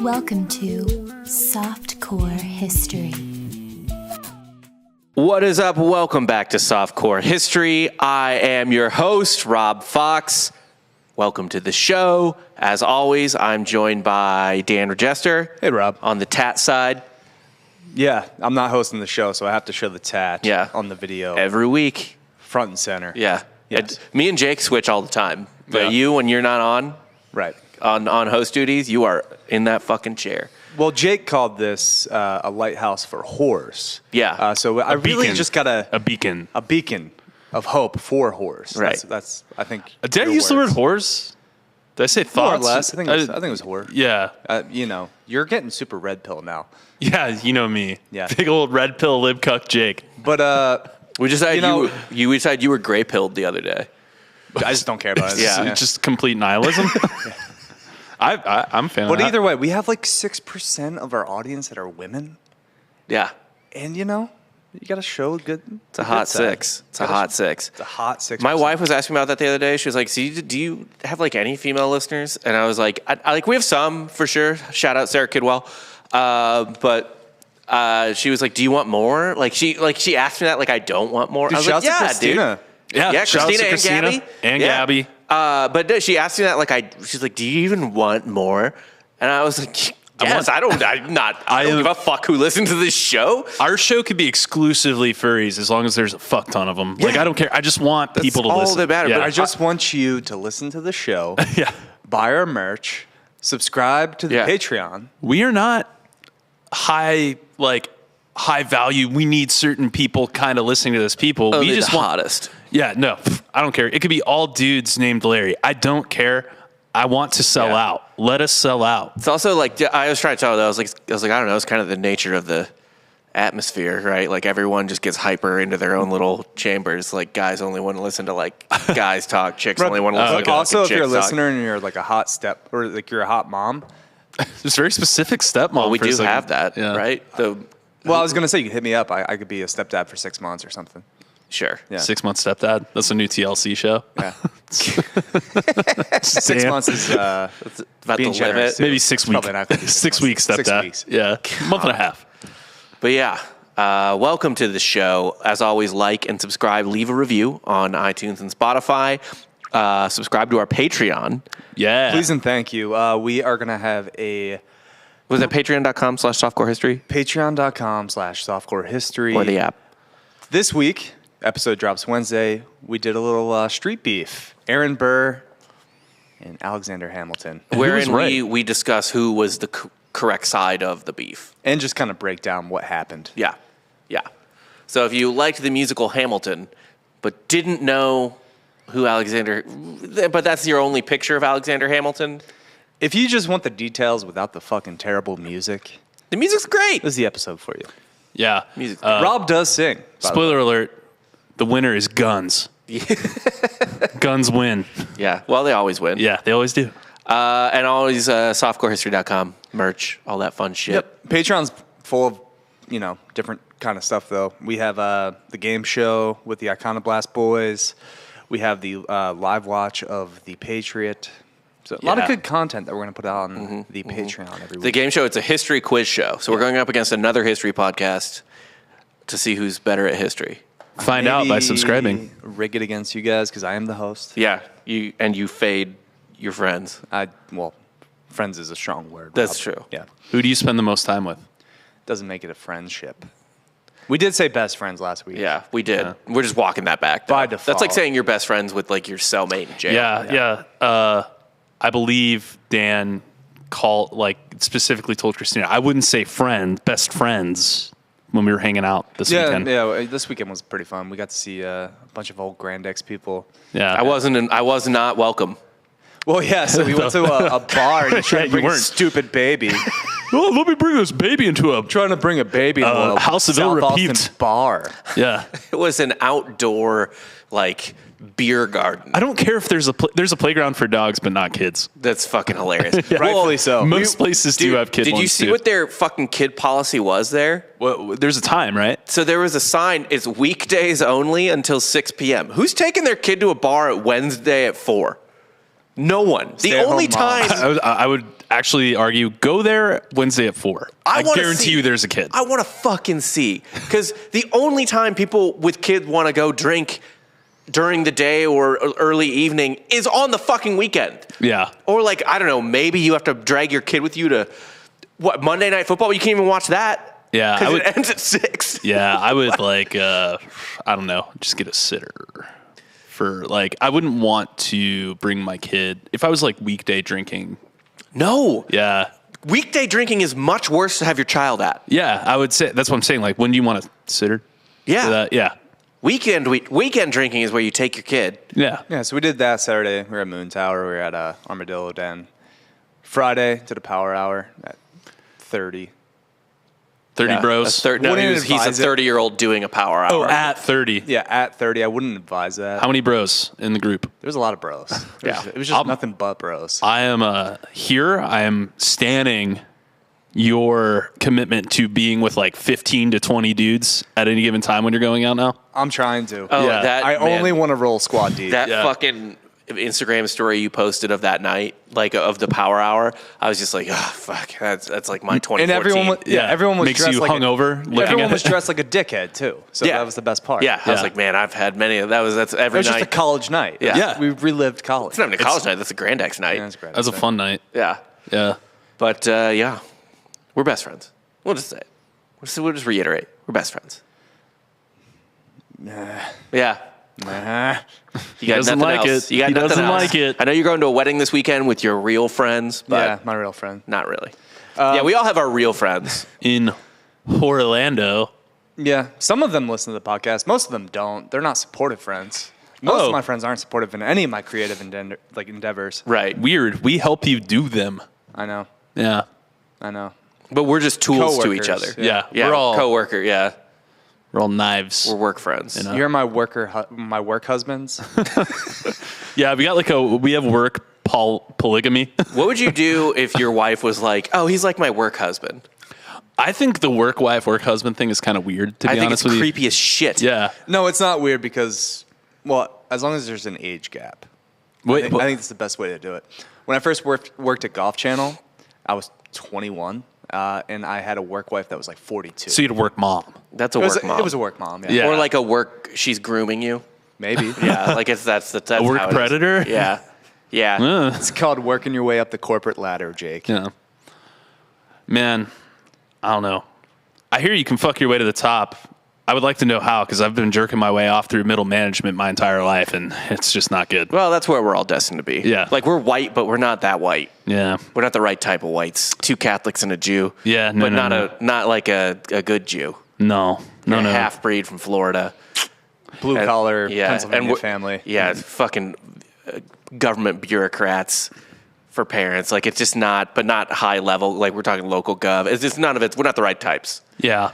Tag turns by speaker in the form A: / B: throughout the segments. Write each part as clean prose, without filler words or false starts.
A: Welcome to Softcore History.
B: What is up? Welcome back to Softcore History. I am your host, Rob Fox. Welcome to the show. As always, I'm joined by Dan Regester.
C: Hey, Rob.
B: On the tat side.
C: Yeah, I'm not hosting the show, so I have to show the tat on the video.
B: Every week.
C: Front and center.
B: Yeah.
C: Yes.
B: Me and Jake switch all the time. But you, when you're not on,
C: right,
B: on host duties, you are in that fucking chair.
C: Well, Jake called this a lighthouse for whores.
B: Yeah.
C: So I really just got
D: a beacon
C: of hope for whores.
B: Right.
C: That's I think.
D: Did I use the word whores? Did I say thoughts?
C: More or less. I think it was whore.
D: Yeah.
C: You're getting super red pill now.
D: Yeah, you know me.
C: Yeah.
D: Big old red pill lib cuck Jake.
C: But
B: we decided you decided you were gray pilled the other day.
C: I just don't care about it.
B: Yeah.
D: Just complete nihilism. I'm a fan of that.
C: But either way, we have like 6% of our audience that are women.
B: Yeah.
C: And you got to show good.
B: It's a hot six. It's a hot six.
C: It's a hot 6%.
B: My wife was asking me about that the other day. She was like, "So do you have like any female listeners?" And I was like, I like we have some for sure. Shout out Sarah Kidwell. But she was like, "Do you want more?" Like she asked me that. Like I don't want more.
C: Dude,
B: I was like, "Yeah,
C: Christina.
B: dude." Yeah, Christina and Gabby.
D: And Gabby.
B: But she asked me that. She's like, "Do you even want more?" And I was like, "Yes, I don't give a fuck who listens to this show."
D: Our show could be exclusively furries as long as there's a fuck ton of them. Yeah. Like I don't care. I just want people to listen.
B: That's all that matters.
D: Yeah.
C: But I just want you to listen to the show.
D: Yeah.
C: Buy our merch. Subscribe to the Patreon.
D: We are not high value. We need certain people kind of listening to this. People. We just want
B: hottest.
D: Yeah, no, I don't care. It could be all dudes named Larry. I don't care. I want to sell out. Let us sell out.
B: It's also like I was trying to tell her that I was like I don't know. It's kind of the nature of the atmosphere, right? Like everyone just gets hyper into their own little chambers. Like guys only want to listen to like guys talk. Chicks only want to listen to
C: also, if
B: chicks
C: you're a
B: talk.
C: listener and you're like a hot step or like you're a hot mom,
D: There's very specific stepmom.
B: Well, we do have that, right?
C: Well, I was gonna say you could hit me up. I could be a stepdad for 6 months or something.
B: Sure.
C: Yeah.
D: 6 month stepdad. That's a new TLC show.
C: Yeah. 6 months is
B: about
C: being
B: the
C: generous.
B: limit.
D: Maybe 6 weeks.
C: Probably not gonna be
D: 6
C: months.
D: weeks
C: 6
D: stepdad.
C: weeks.
D: Yeah. Month and a half.
B: But yeah, welcome to the show. As always, like and subscribe. Leave a review on iTunes and Spotify. Subscribe to our Patreon.
D: Yeah.
C: Please and thank you. We are gonna have a
B: Was it patreon.com/softcorehistory?
C: Patreon.com/softcorehistory.
B: Or the app.
C: This week, episode drops Wednesday. We did a little street beef. Aaron Burr and Alexander Hamilton.
B: Wherein
D: right?
B: we discuss who was the correct side of the beef.
C: And just kind of break down what happened.
B: Yeah. Yeah. So if you liked the musical Hamilton, but didn't know who but that's your only picture of Alexander Hamilton,
C: If you just want the details without the fucking terrible music,
B: the music's great.
C: this is the episode for you.
D: Yeah.
B: Music's
C: Rob does sing. by the way.
D: Spoiler alert. The winner is guns. Guns win.
B: Yeah. Well, they always win.
D: Yeah, they always do.
B: And always softcorehistory.com, merch, all that fun shit.
C: Yep. Patreon's full of, different kind of stuff, though. We have the game show with the Iconoblast boys. We have the live watch of The Patriot. So a lot of good content that we're going to put out on the Patreon every week.
B: The game show, it's a history quiz show. So we're going up against another history podcast to see who's better at history.
D: Find out by subscribing.
C: Rig it against you guys because I am the host.
B: Yeah. You fade your friends.
C: Friends is a strong word.
B: That's
C: Rob.
B: true.
C: Yeah.
D: Who do you spend the most time with?
C: Doesn't make it a friendship. We did say best friends last week.
B: Yeah, we did. Yeah. We're just walking that back.
C: By default.
B: That's like saying you're best friends with like your cellmate in jail.
D: Yeah. I believe Dan specifically told Christina, I wouldn't say best friends when we were hanging out this weekend.
C: Yeah, this weekend was pretty fun. We got to see a bunch of old Grand X people.
D: Yeah.
B: I was not welcome.
C: Well, yeah, so we went to a bar and you tried to bring a stupid baby.
D: Oh, let me bring this baby into
C: trying to bring a baby into a
D: House of Ill
C: South
D: Repute
C: Austin bar.
D: Yeah.
B: It was an outdoor beer garden.
D: I don't care if there's a playground for dogs, but not kids.
B: That's fucking hilarious.
C: Yeah. Rightfully so.
D: Most places do have kid ones.
B: Did you see what their fucking kid policy was there?
D: Well, there's a time, right?
B: So there was a sign, it's weekdays only until 6 p.m. Who's taking their kid to a bar at Wednesday at 4? No one. The
C: Stay-at-home
B: only
C: moms.
B: time
D: I would actually argue go there Wednesday at 4. I
B: wanna
D: guarantee
B: see-
D: you there's a kid.
B: I want to fucking see. Because the only time people with kids want to go drink during the day or early evening is on the fucking weekend.
D: Yeah.
B: Or like, I don't know, maybe you have to drag your kid with you to, Monday Night Football? You can't even watch that.
D: Yeah,
B: Because it ends at 6.
D: Yeah, I would like, I don't know, just get a sitter. For like, I wouldn't want to bring my kid if I was like weekday drinking.
B: No.
D: Yeah.
B: Weekday drinking is much worse to have your child at.
D: Yeah, I would say that's what I'm saying. Like, when do you want a sitter?
B: Yeah.
D: For that? Yeah.
B: Weekend drinking is where you take your kid.
D: Yeah.
C: Yeah, so we did that Saturday. We were at Moon Tower. We were at Armadillo Den. Friday, did a power hour at 30.
D: 30
B: Yeah,
D: bros.
B: No,
C: Wouldn't
B: he's a
C: advise it.
B: 30-year-old doing a power hour.
D: Oh, at 30.
C: Yeah, at 30. I wouldn't advise that.
D: How many bros in the group?
C: There was a lot of bros.
B: Yeah.
C: It was just nothing but bros.
D: I am here. I am standing your commitment to being with like 15 to 20 dudes at any given time when you're going out now.
C: I'm trying to.
B: Oh,
D: Yeah.
B: that,
C: I
B: man,
C: only want to roll squad deep.
B: that
D: Yeah.
B: fucking Instagram story you posted of that night, like of the power hour. I was just like, oh fuck, that's like my 2014.
C: and everyone was
D: Makes
C: dressed
D: you
C: like
D: hungover. looking
C: everyone
D: at
C: was
D: it.
C: dressed like a dickhead too. So
B: Yeah.
C: that was the best part.
B: Yeah, I was
D: Yeah.
B: like, man, I've had many of that's
C: It
B: every
C: was just a
B: night.
C: college night.
B: Yeah.
D: Yeah.
C: We relived college.
B: It's not even a college night. That's a Grand X night.
C: Yeah, that's great.
D: That was a fun night.
B: Yeah,
D: Yeah.
B: but yeah, we're best friends. We'll just say it. We'll just reiterate. We're best friends. Yeah.
C: Nah.
B: You got
D: doesn't
B: nothing
D: like
B: else.
D: it.
B: You got
D: He
B: nothing
D: doesn't
B: else.
D: like it.
B: I know you're going to a wedding this weekend with your real friends, but
C: Yeah, my real friend.
B: not really. Yeah, we all have our real friends.
D: In Orlando.
C: Yeah, some of them listen to the podcast. Most of them don't. They're not supportive friends. Most
D: Oh.
C: of my friends aren't supportive in any of my creative endeavors.
B: Right.
D: Weird. We help you do them.
C: I know.
D: Yeah.
C: I know.
B: But we're just tools to each
C: Coworkers,
B: other.
D: Yeah.
B: Yeah,
D: We're all
B: coworker. Yeah,
D: we're all knives.
B: we're work friends.
D: know?
C: You're my my work husbands.
D: Yeah, we have work polygamy.
B: What would you do if your wife was like, "Oh, he's like my work husband"?
D: I think the work wife, work husband thing is kind of weird, to be
B: I think
D: honest
B: it's
D: with
B: creepy as shit.
D: you. Yeah.
C: No, it's not weird because, well, as long as there's an age gap.
D: Wait,
C: I think that's the best way to do it. When I first worked at Golf Channel, I was 21, and I had a work wife that was like 42.
D: so you had a work mom.
B: That's a
C: it was,
B: work mom.
C: It was a work mom, yeah.
D: Yeah.
B: Or like a work. She's grooming you.
C: Maybe.
B: Yeah, like that's
D: A work
B: how it is.
D: predator?
B: Yeah, yeah.
D: Uh,
C: It's called working your way up the corporate ladder, Jake.
D: yeah. Man, I don't know. I hear you can fuck your way to the top. I would like to know how, because I've been jerking my way off through middle management my entire life, and it's just not good.
B: Well, that's where we're all destined to be.
D: Yeah.
B: Like we're white, but we're not that white.
D: Yeah.
B: We're not the right type of whites. 2 Catholics and a Jew.
D: Yeah, no,
B: but
D: no,
B: not
D: no.
B: not like a good Jew.
D: No. No,
B: a
D: no.
B: half breed from Florida.
C: Blue collar
B: Yeah,
C: Pennsylvania
B: we're-
C: family.
B: Yeah, it's fucking government bureaucrats for parents. Like it's just not, but not high level. Like we're talking local gov. It's just none of it. We're not the right types.
D: Yeah,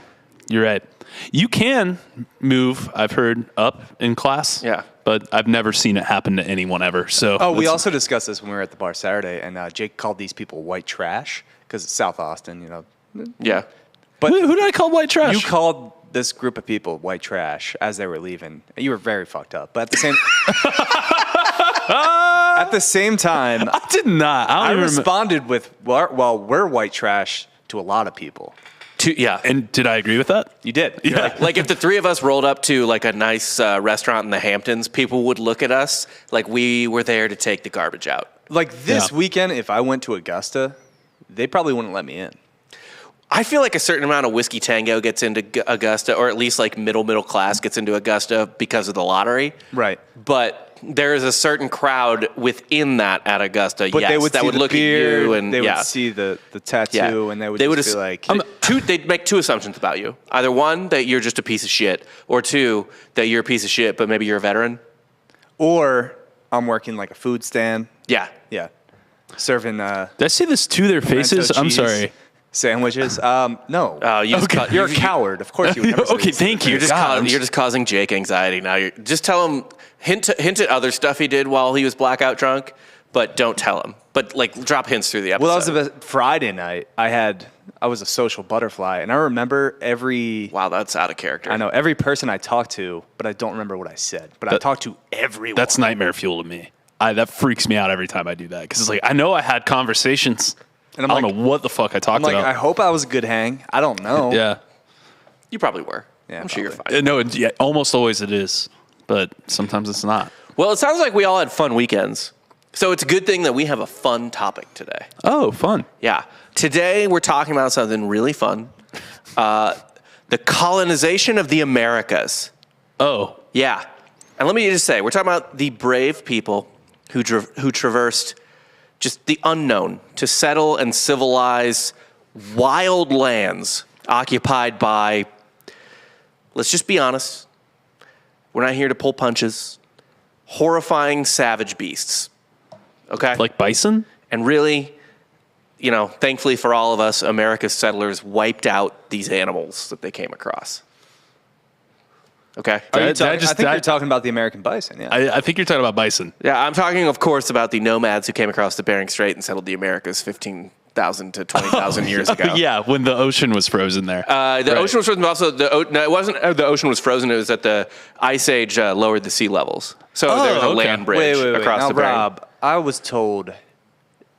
D: you're right. You can move, I've heard, up in class.
B: Yeah.
D: But I've never seen it happen to anyone ever. So
C: Oh, we
D: that's-
C: also discussed this when we were at the bar Saturday, and Jake called these people white trash because it's South Austin, you know.
B: Yeah.
C: But
D: Who did I call white trash?
C: you called this group of people white trash as they were leaving. You were very fucked up. But at the same at the same time,
D: I did not. I
C: I
D: don't even remember.
C: responded with, well, we're white trash to a lot of people.
B: Yeah.
D: And did I agree with that?
C: You did.
D: Yeah.
B: Like if the three of us rolled up to like a nice restaurant in the Hamptons, people would look at us like we were there to take the garbage out.
C: Like this
D: Yeah.
C: weekend, if I went to Augusta, they probably wouldn't let me in.
B: I feel like a certain amount of whiskey tango gets into Augusta, or at least like middle class gets into Augusta because of the lottery.
C: Right.
B: But there is a certain crowd within that at Augusta,
C: But
B: yes,
C: they would
B: that
C: see
B: would
C: the
B: look
C: beard,
B: at you and
C: they
B: yeah.
C: would see the tattoo,
B: Yeah.
C: and they would
B: They
C: just
B: would
C: be like,
B: they'd make 2 assumptions about you. Either 1, that you're just a piece of shit, or 2, that you're a piece of shit, but maybe you're a veteran.
C: or I'm working like a food stand.
B: Yeah.
C: Yeah. Serving
D: Did I say this to their faces?
C: pimento
D: I'm
C: cheese
D: sorry.
C: Sandwiches. No.
B: You just ca-
C: You're a
B: you-
C: coward. Of course you would never say
D: Okay,
C: this.
D: thank you.
B: You're just,
D: God,
B: you're just causing Jake anxiety now. Just tell him, hint at other stuff he did while he was blackout drunk, but don't tell him. But like drop hints through the episode.
C: Well, that was the Friday night. I was a social butterfly, and I remember every.
B: Wow, that's out of character.
C: I know every person I talked to, but I don't remember what I said. But I talked to everyone.
D: That's nightmare fuel to me. that freaks me out every time I do that because it's like I know I had conversations.
C: And
D: I don't know what the fuck I talked about.
C: I hope I was a good hang. I don't know.
D: Yeah.
B: You probably were.
C: Yeah,
B: I'm sure you're fine.
D: No, yeah, almost always it is, but sometimes it's not.
B: Well, it sounds like we all had fun weekends. So it's a good thing that we have a fun topic today.
D: Oh, fun.
B: Yeah. Today we're talking about something really fun. The colonization of the Americas.
D: Oh.
B: Yeah. And let me just say, we're talking about the brave people who traversed just the unknown to settle and civilize wild lands occupied by, let's just be honest, we're not here to pull punches, horrifying savage beasts. Okay?
D: Like bison?
B: And really, you know, thankfully for all of us, America's settlers wiped out these animals that they came across. Okay?
C: I think you're talking about the American bison, yeah.
D: I think you're talking about bison.
B: Yeah, I'm talking, of course, about the nomads who came across the Bering Strait and settled the Americas 15,000 to 20,000 years ago.
D: Yeah, when the ocean was frozen there.
B: The ocean was frozen, but also it wasn't the ocean was frozen. It was that the ice age lowered the sea levels. So there was a land bridge across
C: now,
B: the Bering.
C: Rob, I was told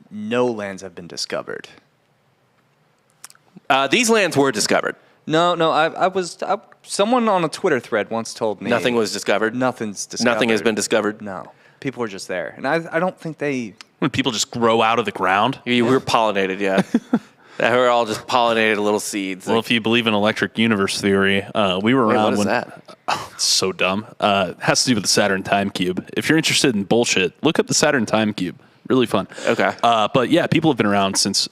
C: no lands have been discovered.
B: These lands were discovered.
C: No, someone on a Twitter thread once told me
B: Nothing was discovered.
C: Nothing's discovered.
B: Nothing has been discovered.
C: No, people were just there, and I don't think they.
D: When people just grow out of the ground.
B: We were pollinated, yeah. We're all just pollinated little seeds.
D: Well, if you believe in electric universe theory, we were around
B: what is
D: when.
B: that?
D: Oh, it's so dumb. It has to do with the Saturn time cube. If you're interested in bullshit, look up the Saturn time cube. Really fun.
B: Okay.
D: But yeah, people have been around since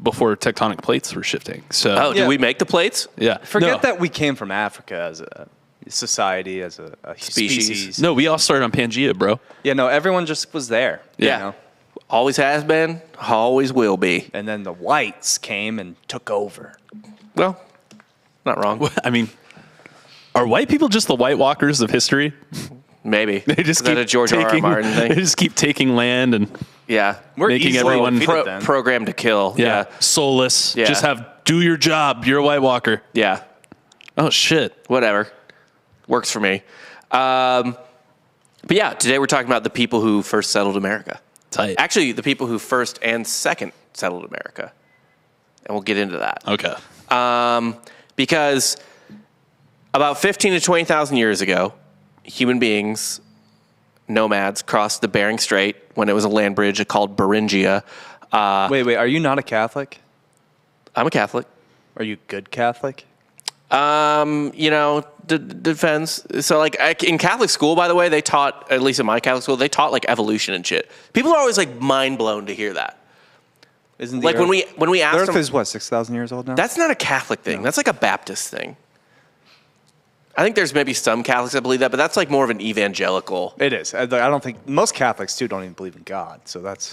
D: before tectonic plates were shifting. So
B: Did we make the plates?
D: yeah,
C: Forget that we came from Africa as a society, as a species.
D: No, we all started on Pangea, bro.
C: Yeah, no, everyone just was there.
B: Yeah.
C: You know?
B: Always has been, always will be.
C: And then the whites came and took over.
B: Well, not wrong.
D: I mean, are white people just the White Walkers of history?
B: Maybe.
D: They just
B: Is that
D: keep
B: a George R. R. Martin
D: They
B: thing?
D: just keep taking land and
B: Yeah.
C: We're
D: making
C: easily
D: everyone
C: defeated then.
B: Programmed to kill.
D: soulless.
B: Yeah.
D: Just do your job. You're a White Walker.
B: Yeah.
D: Oh shit.
B: Whatever. Works for me. But yeah, today we're talking about the people who first settled America.
D: Tight.
B: Actually, the people who first and second settled America. And we'll get into that.
D: Okay.
B: Because about 15 to 20,000 years ago, human beings, nomads, crossed the Bering Strait when it was a land bridge called Beringia.
C: Wait, are you not a Catholic?
B: I'm a Catholic.
C: Are you good Catholic?
B: You know, depends. So, like, in Catholic school, by the way, they taught, at least in my Catholic school, they taught, like, evolution and shit. People are always, like, mind blown to hear that.
C: Isn't the
B: Like,
C: Earth,
B: when we asked
C: the Earth
B: them,
C: is what, 6,000 years old now?
B: that's not a Catholic thing.
C: No.
B: That's, like, a Baptist thing. I think there's maybe some Catholics that believe that, but that's, like, more of an evangelical.
C: It is. I don't think most Catholics too don't even believe in God. So that's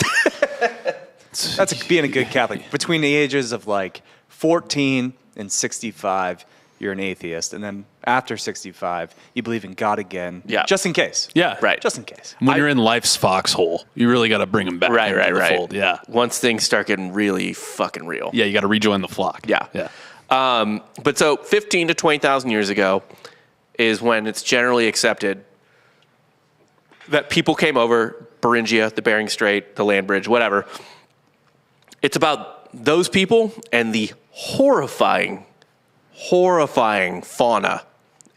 C: being a good Catholic. Between the ages of like 14 and 65, you're an atheist, and then after 65, you believe in God again.
B: Yeah.
C: Just in case.
D: Yeah.
B: Right.
C: Just in case.
D: When you're in life's foxhole, you really got to bring them back into the fold. Yeah.
B: Once things start getting really fucking real.
D: Yeah, you got to rejoin the flock.
B: Yeah.
D: Yeah.
B: But so 15 to 20,000 years ago is when it's generally accepted that people came over, Beringia, the Bering Strait, the land bridge, whatever. It's about those people and the horrifying fauna,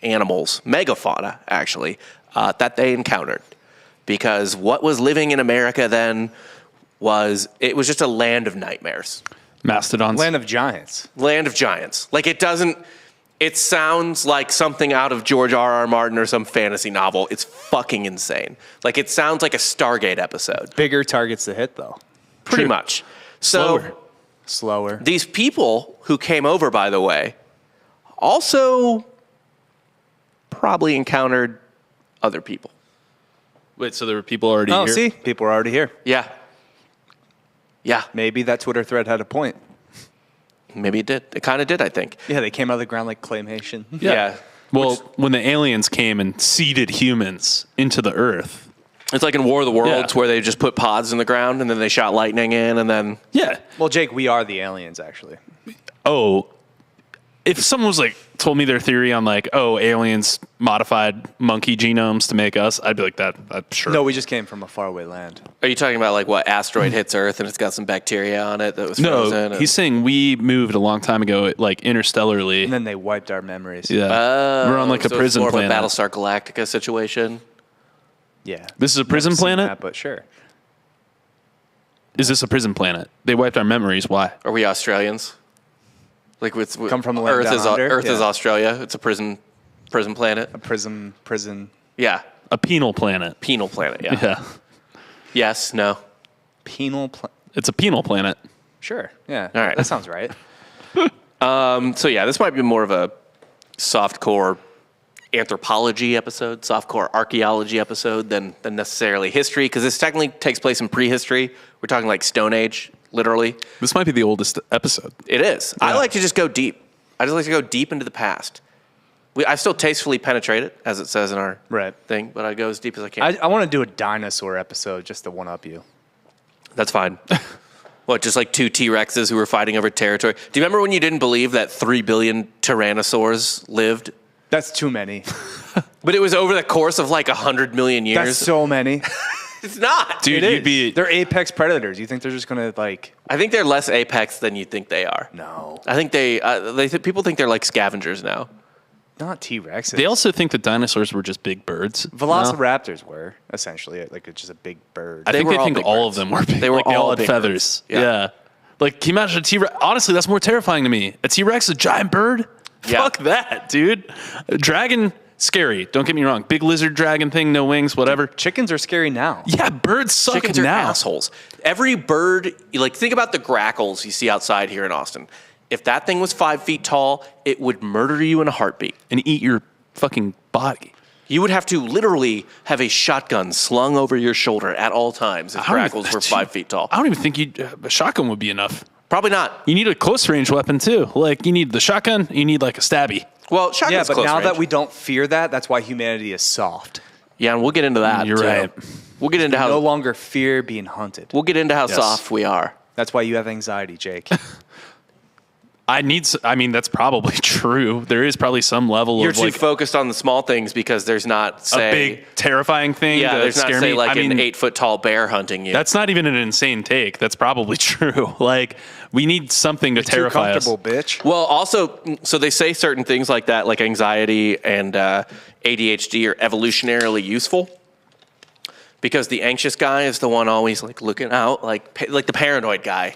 B: animals, megafauna, actually, that they encountered. Because what was living in America then was just a land of nightmares.
D: Mastodons.
C: Land of giants.
B: Land of giants. Like, it sounds like something out of George R. R. Martin or some fantasy novel. It's fucking insane. Like, it sounds like a Stargate episode.
C: Bigger targets to hit though.
B: Pretty much. So,
C: Slower.
B: these people who came over, by the way, also probably encountered other people.
D: Wait, so there were people already
C: Oh,
D: here?
C: see? People are already here.
B: Yeah. Yeah.
C: Maybe that Twitter thread had a point.
B: Maybe it did. It kind of did, I think.
C: Yeah, they came out of the ground like claymation.
B: Yeah.
D: Well, when the aliens came and seeded humans into the earth.
B: It's like in War of the Worlds
D: Yeah.
B: where they just put pods in the ground and then they shot lightning in and then...
D: Yeah.
C: Well, Jake, we are the aliens, actually.
D: Oh, if someone was like told me their theory on like, oh, aliens modified monkey genomes to make us, I'd be like that. Sure.
C: No, we just came from a faraway land.
B: Are you talking about like what asteroid hits Earth and it's got some bacteria on it that was frozen?
D: No, he's saying we moved a long time ago, like interstellarly.
C: And then they wiped our memories.
D: Yeah, we're on like a
B: so
D: prison
B: it's more
D: planet.
B: of a Battlestar Galactica situation.
C: Yeah.
D: This is a prison
C: Never seen
D: planet?
C: that, but sure.
D: Is this a prison planet? They wiped our memories. Why?
B: Are we Australians? Like
C: Come from the land
B: Earth
C: down
B: is
C: under?
B: Earth is
C: Yeah.
B: Australia. It's a prison planet.
C: A prison.
B: Yeah,
D: A penal planet.
B: penal planet. Yeah.
D: Yeah,
B: Yes. No.
C: Penal.
D: it's a penal planet.
C: Sure. Yeah.
B: All right.
C: That sounds right.
B: So yeah, this might be more of a softcore anthropology episode, softcore archaeology episode than necessarily history, because this technically takes place in prehistory. We're talking like Stone Age, literally.
D: This might be the oldest episode.
B: It is. I
D: Yeah.
B: like to just go deep. I just like to go deep into the past. I still tastefully penetrate it, as it says in our
C: Right.
B: thing, but I go as deep as I can.
C: I want to do a dinosaur episode just to one up you.
B: That's fine. What, just like two T-Rexes who were fighting over territory? Do you remember when you didn't believe that 3 billion Tyrannosaurs lived?
C: That's too many.
B: But it was over the course of like 100 million years.
C: That's so many.
B: It's not.
D: Dude,
C: It
D: you'd
C: is.
D: be.
C: They're apex predators. You think they're just gonna like?
B: I think they're less apex than you think they are.
C: No,
B: I think people think they're like scavengers now.
C: not T-Rexes.
D: They also think that dinosaurs were just big birds.
C: Velociraptors were essentially like it's just a big bird.
D: I
B: They
D: think
B: were
D: they
B: all
D: think
B: big
D: all
B: birds.
D: of them were big.
B: They were
D: like, they all
B: all
D: had
B: big
D: feathers.
B: birds. Yeah.
D: Like, can you imagine a T-Rex? Honestly, that's more terrifying to me. A T-Rex, a giant bird?
B: Yeah.
D: Fuck that, dude. A dragon, scary. Don't get me wrong. Big lizard dragon thing, no wings, whatever.
C: Chickens are scary now.
D: Yeah, birds suck
B: Chickens are
D: now.
B: assholes. Every bird, think about the grackles you see outside here in Austin. If that thing was 5 feet tall, it would murder you in a heartbeat.
D: And eat your fucking body.
B: You would have to literally have a shotgun slung over your shoulder at all times if
D: I don't even-
B: grackles were 5 feet tall.
D: I don't even think a shotgun would be enough.
B: Probably not.
D: You need a close range weapon too. Like you need the shotgun, you need like a stabby.
B: Well,
C: Yeah,
B: shotgun's
C: but
B: close
C: now
B: range.
C: that we don't fear that, that's why humanity is soft.
B: Yeah, and we'll get into that.
D: You're
B: too.
D: right.
B: We'll get into
C: No
B: how
C: longer fear being hunted.
B: we'll get into how
D: Yes.
B: soft we are.
C: That's why you have anxiety, Jake.
D: I mean, that's probably true. There is probably some level
B: You're
D: of
B: too
D: like
B: focused on the small things because there's not, say,
D: a big terrifying thing.
B: yeah,
D: to
B: there's not,
D: scare
B: say,
D: me.
B: like
D: I
B: an
D: mean,
B: 8 foot tall bear hunting you.
D: that's not even an insane take. That's probably true. Like we need something to
C: Too
D: terrify us.
C: comfortable, bitch.
B: Well, also, so they say certain things like that, like anxiety and ADHD are evolutionarily useful because the anxious guy is the one always like looking out, like the paranoid guy.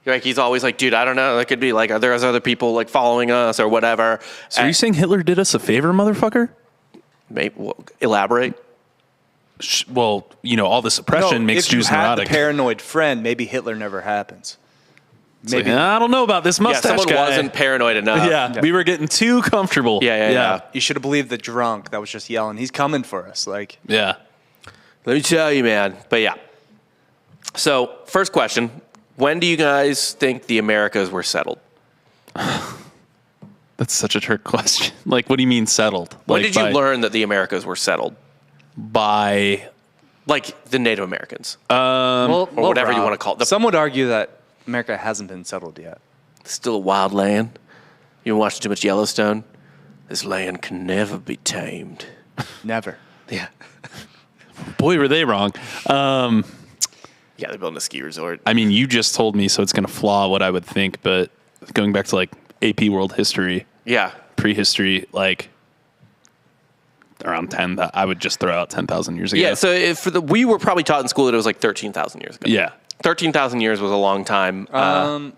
B: Like he's always like, dude, I don't know. That could be like, are there other people like following us or whatever?
D: So are you saying Hitler did us a favor, motherfucker?
B: Maybe elaborate.
D: Well, all the suppression makes
C: if
D: Jews
C: you had
D: neurotic.
C: the paranoid friend, maybe Hitler never happens.
D: It's like, I don't know about this
B: Yeah,
D: mustache
B: someone
D: guy.
B: wasn't paranoid enough.
D: Yeah, we were getting too comfortable.
B: Yeah.
C: You should have believed the drunk that was just yelling, "He's coming for us!" Like,
D: Yeah.
B: Let me tell you, man. But yeah. So first question: when do you guys think the Americas were settled?
D: That's such a trick question. Like, what do you mean settled?
B: When
D: Like,
B: did you
D: by-
B: learn that the Americas were settled?
D: By
B: Like the Native Americans.
C: or
B: whatever you wanna call it.
C: Some would argue that America hasn't been settled yet.
B: Still a wild land. You watch too much Yellowstone. This land can never be tamed.
C: Never.
B: Yeah.
D: boy, were they wrong.
B: Yeah, they're building a ski resort.
D: I mean, you just told me, so it's going to flaw what I would think. But going back to like AP World History,
B: Yeah.
D: prehistory, like around 10, I would just throw out 10,000 years ago.
B: Yeah, so we were probably taught in school that it was like 13,000 years ago.
D: Yeah.
B: 13,000 years was a long time.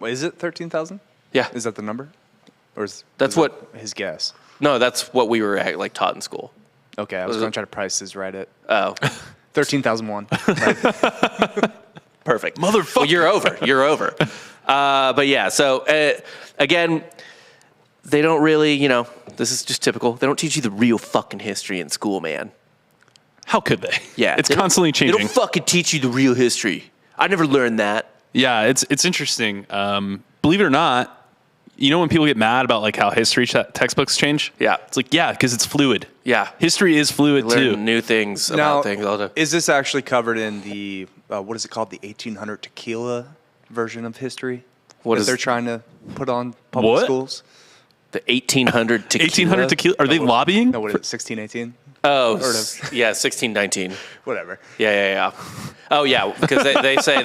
C: Is it 13,000?
B: Yeah.
C: Is that the number? Or is
B: That's
C: is
B: what-
C: it his guess?
B: No, that's what we were like taught in school.
C: Okay, I was going to try to price this right at
B: Oh,
C: 13,001.
B: perfect.
D: Motherfucker.
B: Well, you're over. You're over. But yeah, so again, they don't really, this is just typical. They don't teach you the real fucking history in school, man.
D: How could they?
B: Yeah.
D: It's
B: they don't-
D: constantly
B: They
D: changing.
B: don't fucking teach you the real history. I never learned that.
D: Yeah, it's interesting. Believe it or not, when people get mad about like how history textbooks change?
B: Yeah.
D: It's like, yeah, because it's fluid.
B: Yeah.
D: History is fluid
B: Learn
D: too.
B: new things
C: Now,
B: about things all the time.
C: is this actually covered in the, what is it called, the 1800 tequila version of history?
B: What
C: that
B: is-
C: they're trying to put on public
D: What?
C: schools?
B: The 1800 tequila.
D: 1800 tequila. Are they lobbying?
C: No, what is it? 1618.
B: Oh, yeah, 1619.
C: Whatever.
B: Yeah. Oh, yeah, because they say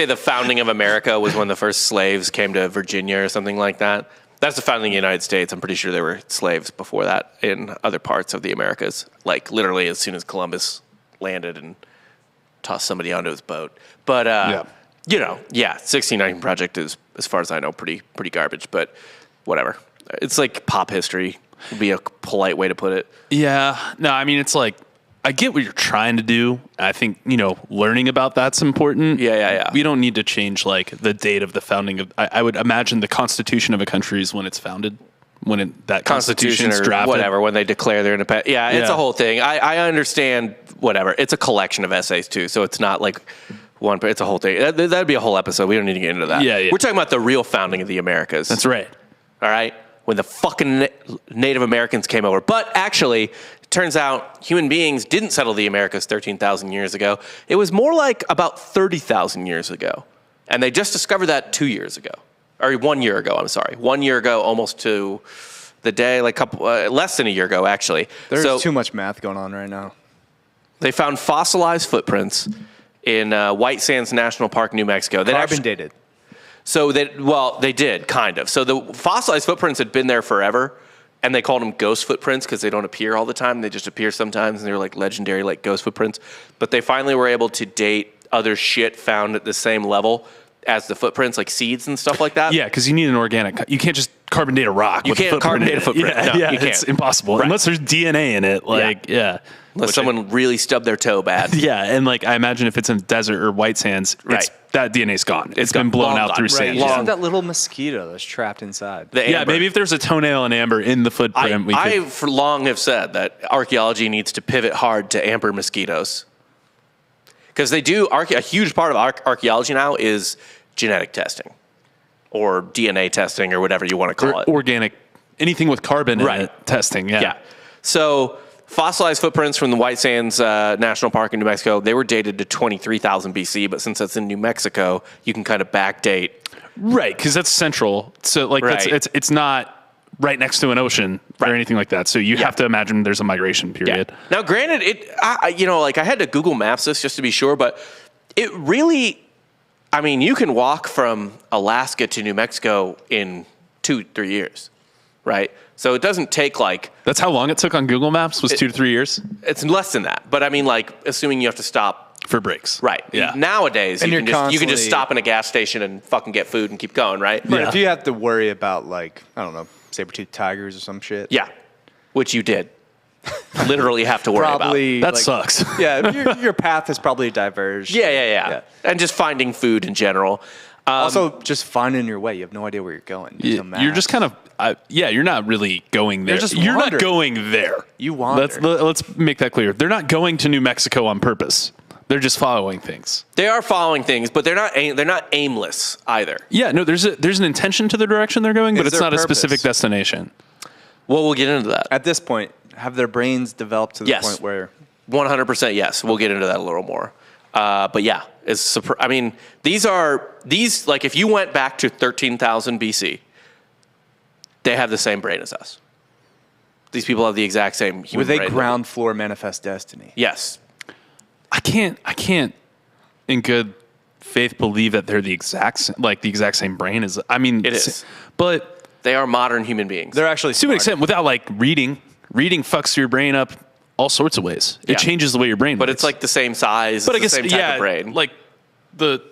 B: the founding of America was when the first slaves came to Virginia or something like that. That's the founding of the United States. I'm pretty sure there were slaves before that in other parts of the Americas. Like literally as soon as Columbus landed and tossed somebody onto his boat. But 1619 project is, as far as I know, pretty garbage. But whatever. It's like pop history would be a polite way to put it.
D: Yeah. No, I mean, it's like, I get what you're trying to do. I think, learning about that's important.
B: Yeah.
D: We don't need to change like the date of the founding of, I would imagine the constitution of a country is when it's founded, that constitution is drafted.
B: Whatever, when they declare their independence. Yeah, it's a whole thing. I understand, whatever. It's a collection of essays too, so it's not like one, but it's a whole thing. That'd be a whole episode. We don't need to get into that.
D: Yeah.
B: We're talking about the real founding of the Americas.
D: That's right.
B: All right? When the fucking Native Americans came over. But actually, it turns out human beings didn't settle the Americas 13,000 years ago. It was more like about 30,000 years ago. And they just discovered that 2 years ago. Or 1 year ago, I'm sorry. 1 year ago, almost to the day, like less than a year ago, actually.
C: There's too much math going on right now.
B: They found fossilized footprints in White Sands National Park, New Mexico.
C: Carbon dated.
B: So they did, kind of. So the fossilized footprints had been there forever, and they called them ghost footprints because they don't appear all the time. They just appear sometimes, and they're like legendary, like ghost footprints. But they finally were able to date other shit found at the same level as the footprints, like seeds and stuff like that.
D: Yeah, because you need an organic. You can't just carbon date a rock.
B: You can't carbon date a footprint.
D: Yeah,
B: no, you can't.
D: It's impossible.
B: Right.
D: Unless there's DNA in it.
B: Unless someone really stubbed their toe bad.
D: Yeah, and like I imagine if it's in desert or white sands, that DNA's gone. It's been blown out through sand.
C: You said that little mosquito that's trapped inside.
B: Yeah,
D: maybe if there's a tonail and amber in the footprint,
B: I for long have said that archaeology needs to pivot hard to amber mosquitoes. Because they do, a huge part of archaeology now is genetic testing or DNA testing or whatever you want to call it.
D: Organic, anything with carbon in it, testing, yeah.
B: So fossilized footprints from the White Sands National Park in New Mexico, they were dated to 23,000 BC, but since that's in New Mexico, you can kind of backdate.
D: Right, because that's central. So like it's not right next to an ocean or anything like that. So you have to imagine there's a migration period.
B: Yeah. Now, granted, I had to Google Maps this just to be sure, but it really, I mean, you can walk from Alaska to New Mexico in 2-3 years, right? So it doesn't take like...
D: That's how long it took on Google Maps, was 2 to 3 years?
B: It's less than that. But I mean, like, assuming you have to stop...
D: For breaks.
B: Right.
D: Yeah.
B: Nowadays,
C: and
B: you can just stop in a gas station and fucking get food and keep going, right?
C: But if you have to worry about, like, I don't know, saber-toothed tigers or some shit.
B: Yeah. Which you did. Literally have to worry about.
D: That sucks.
C: Yeah, your path is probably diverged.
B: Yeah. And just finding food in general.
C: Also, just finding your way. You have no idea where you're going.
D: You're just kind of, you're not really going there. You're not going there.
C: You wander.
D: Let's make that clear. They're not going to New Mexico on purpose. They're just following things.
B: They are following things, but they're not aimless either.
D: Yeah, no, there's an intention to the direction they're going, but it's not a specific
C: purpose.
D: destination.
B: Well, we'll get into that.
C: At this point, have their brains developed to the point where...
B: 100% yes. We'll get into that a little more. But yeah, these like if you went back to 13,000 BC, they have the same brain as us. These people have the exact same human brain.
C: Were they ground floor manifest destiny?
B: Yes.
D: I can't in good faith believe that they're the exact same brain as, I mean,
B: it is.
D: But
B: they are modern human beings.
C: They're actually
D: to an extent without like reading fucks your brain up all sorts of ways. It changes the way your brain
B: But
D: works.
B: it's like the same size, but I guess, the same type of brain.
D: Like the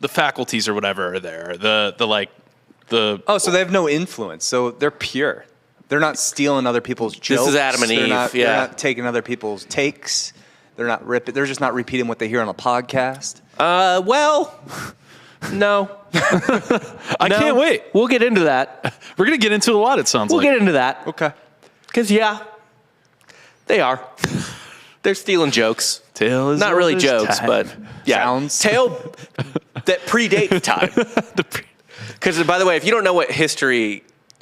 D: faculties or whatever are there.
C: Oh, so they have no influence. So they're pure. They're not stealing other people's jokes.
B: This is Adam and Eve.
C: They're not taking other people's takes. They're just not repeating what they hear on a podcast.
B: Well, no.
D: I can't wait.
B: We'll get into that.
D: We're going to get into a lot, it sounds like.
B: We'll get into that.
C: Okay.
B: Because, they are. They're stealing jokes.
D: Tale is
B: not really jokes, but
C: Sounds.
B: Tale that predates time. Because, by the way, if you don't know what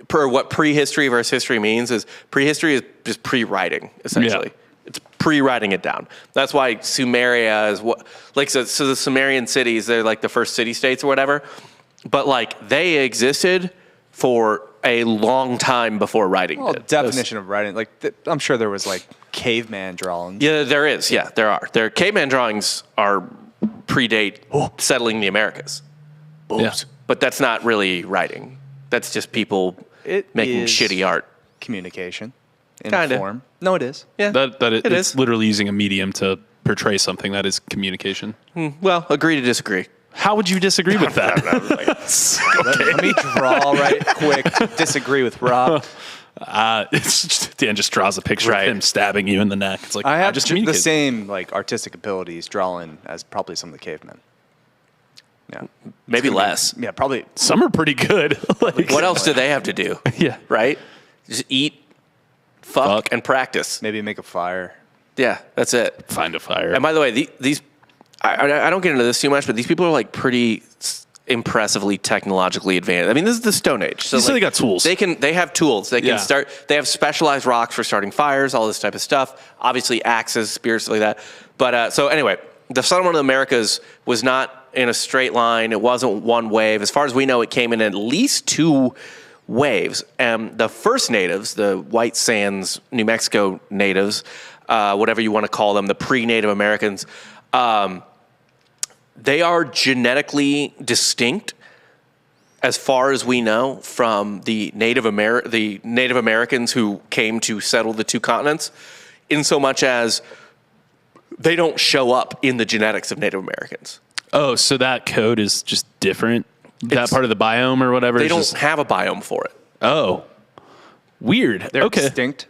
B: what prehistory versus history means, is prehistory is just pre-writing, essentially.
D: Yeah.
B: It's pre-writing it down. That's why Sumeria is so the Sumerian cities, they're like the first city-states or whatever. But like they existed a long time before writing
C: Well,
B: did.
C: definition of writing, like I'm sure there was like caveman drawings.
B: Yeah, there is. Yeah, there are. Caveman drawings predate settling the Americas.
D: Yeah.
B: But that's not really writing. That's just people
C: It
B: making
C: is
B: shitty art.
C: Communication in
B: Kinda.
C: form. No, it is.
B: Yeah,
D: It's
B: is.
D: literally using a medium to portray something that is communication.
B: Well, agree to disagree.
D: How would you disagree with that?
C: Let me draw right quick to disagree with Rob.
D: Dan just draws a picture
B: Right.
D: of him stabbing you in the neck. It's like,
C: I have
D: just
C: the
D: communicate.
C: same like artistic abilities drawing as probably some of the cavemen. Yeah,
B: Maybe less.
C: yeah, probably.
D: Some are pretty good. Like,
B: What else do they have to do?
D: Yeah.
B: Right? Just eat, fuck, and practice.
C: Maybe make a fire.
B: Yeah, that's it.
D: Find a fire.
B: And by the way, these I don't get into this too much, but these people are like pretty impressively technologically advanced. I mean, this is the Stone Age. So
D: So they got tools.
B: They have tools. They can
D: Yeah.
B: start. They have specialized rocks for starting fires, all this type of stuff. Obviously, axes, spears, like that. But so anyway, the settlement of the Americas was not in a straight line. It wasn't one wave. As far as we know, it came in at least 2 waves. The first natives, the White Sands, New Mexico natives, whatever you want to call them, the pre-Native Americans, they are genetically distinct, as far as we know, from the Native Americans who came to settle the 2 continents, in so much as they don't show up in the genetics of Native Americans.
D: Oh, so that code is just different? That part of the biome or whatever?
B: They
D: is
B: don't
D: just,
B: have a biome for it.
D: oh, weird.
C: They're
D: okay.
C: extinct.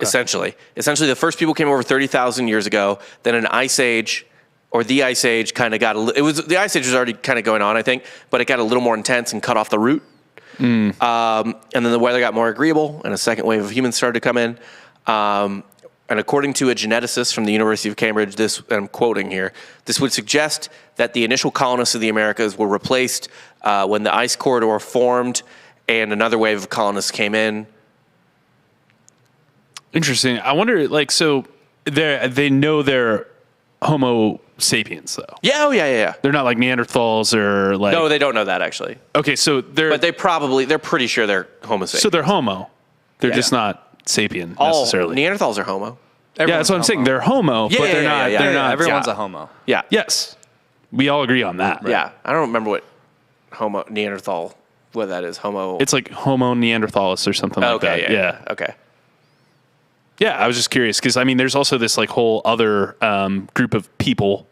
B: Essentially. Essentially, the first people came over 30,000 years ago. Then an ice age, or the ice age, kind of got the ice age was already kind of going on, I think, but it got a little more intense and cut off the root. And then the weather got more agreeable, and a second wave of humans started to come in. And according to a geneticist from the University of Cambridge, this, and I'm quoting here, this would suggest that the initial colonists of the Americas were replaced when the ice corridor formed and another wave of colonists came in.
D: Interesting. I wonder, like, so they know they're Homo sapiens, though.
B: Yeah, yeah.
D: They're not like Neanderthals or like.
B: No, they don't know that, actually.
D: Okay, so
B: But they're pretty sure they're Homo sapiens.
D: so they're Homo. They're
B: Yeah.
D: just not sapien
B: all
D: necessarily.
B: Neanderthals are Homo.
D: Yeah, that's what I'm saying. They're Homo,
B: Yeah,
D: but they're
B: yeah,
D: not.
B: yeah,
D: They're
B: yeah.
D: not.
C: Everyone's
B: yeah.
C: a homo.
B: Yeah.
D: Yes, we all agree on that.
B: Yeah. I don't remember what Neanderthal, what that is. Homo.
D: It's like Homo neanderthalis or something like that.
B: Okay, yeah. Okay.
D: Yeah, I was just curious because I mean, there's also this like whole other group of people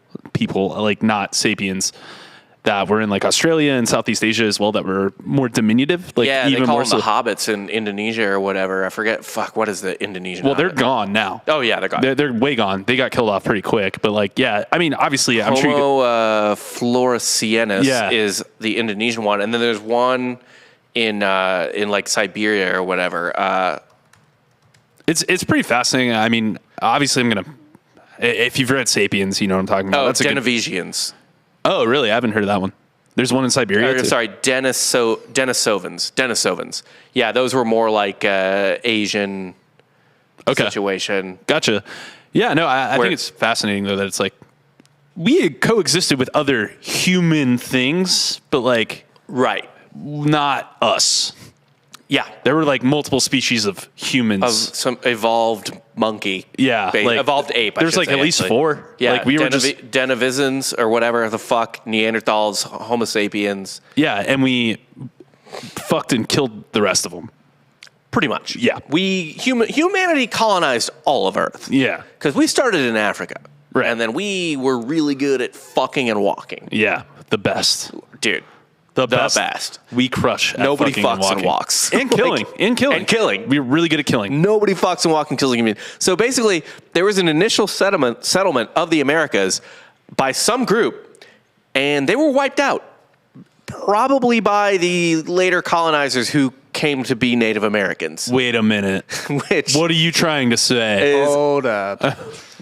D: like not sapiens that were in like Australia and Southeast Asia as well that were more diminutive. Like
B: Yeah,
D: even
B: they call
D: more
B: them the hobbits in Indonesia or whatever. I forget. Fuck, what is the Indonesian
D: Well, they're
B: hobbit?
D: gone now.
B: Oh, yeah, they're gone.
D: They're way gone. They got killed off pretty quick. But like, yeah, I mean, obviously, I'm sure.
B: Homo floresiensis
D: Yeah.
B: is the Indonesian one, and then there's one in like Siberia or whatever.
D: It's pretty fascinating. I mean, obviously, I'm gonna. If you've read *Sapiens*, you know what I'm talking about.
B: Oh,
D: That's a good-
B: Denisovans.
D: Oh, really? I haven't heard of that one. There's one in Siberia. too.
B: Sorry, Denisovans. Yeah, those were more like Asian situation.
D: Gotcha. Yeah, no, I
B: Where-
D: think it's fascinating though that it's like we had coexisted with other human things, but like
B: Right.
D: not us.
B: Yeah.
D: There were like multiple species of humans.
B: Of some evolved monkey.
D: Yeah, like-
B: evolved ape.
D: there's
B: I should
D: like
B: say,
D: at least
B: actually.
D: 4.
B: Yeah,
D: like we were just
B: Denisovans or whatever the fuck, Neanderthals, Homo sapiens.
D: yeah, and we fucked and killed the rest of them.
B: Pretty much.
D: Yeah.
B: Humanity colonized all of Earth.
D: Yeah,
B: Because we started in Africa.
D: Right.
B: And then we were really good at fucking and walking.
D: yeah, the best.
B: Dude.
D: The
B: best.
D: We crush. At
B: Nobody
D: fucking
B: fucks and
D: walking.
B: walks.
D: and killing,
B: Like-
D: and killing,
B: and killing.
D: We're really good at killing.
B: Nobody fucks and walking kills a human. So basically, there was an initial settlement of the Americas by some group, and they were wiped out. Probably by the later colonizers who came to be Native Americans.
D: Wait a minute.
B: Which
D: What are you trying to say?
B: is
C: Hold up.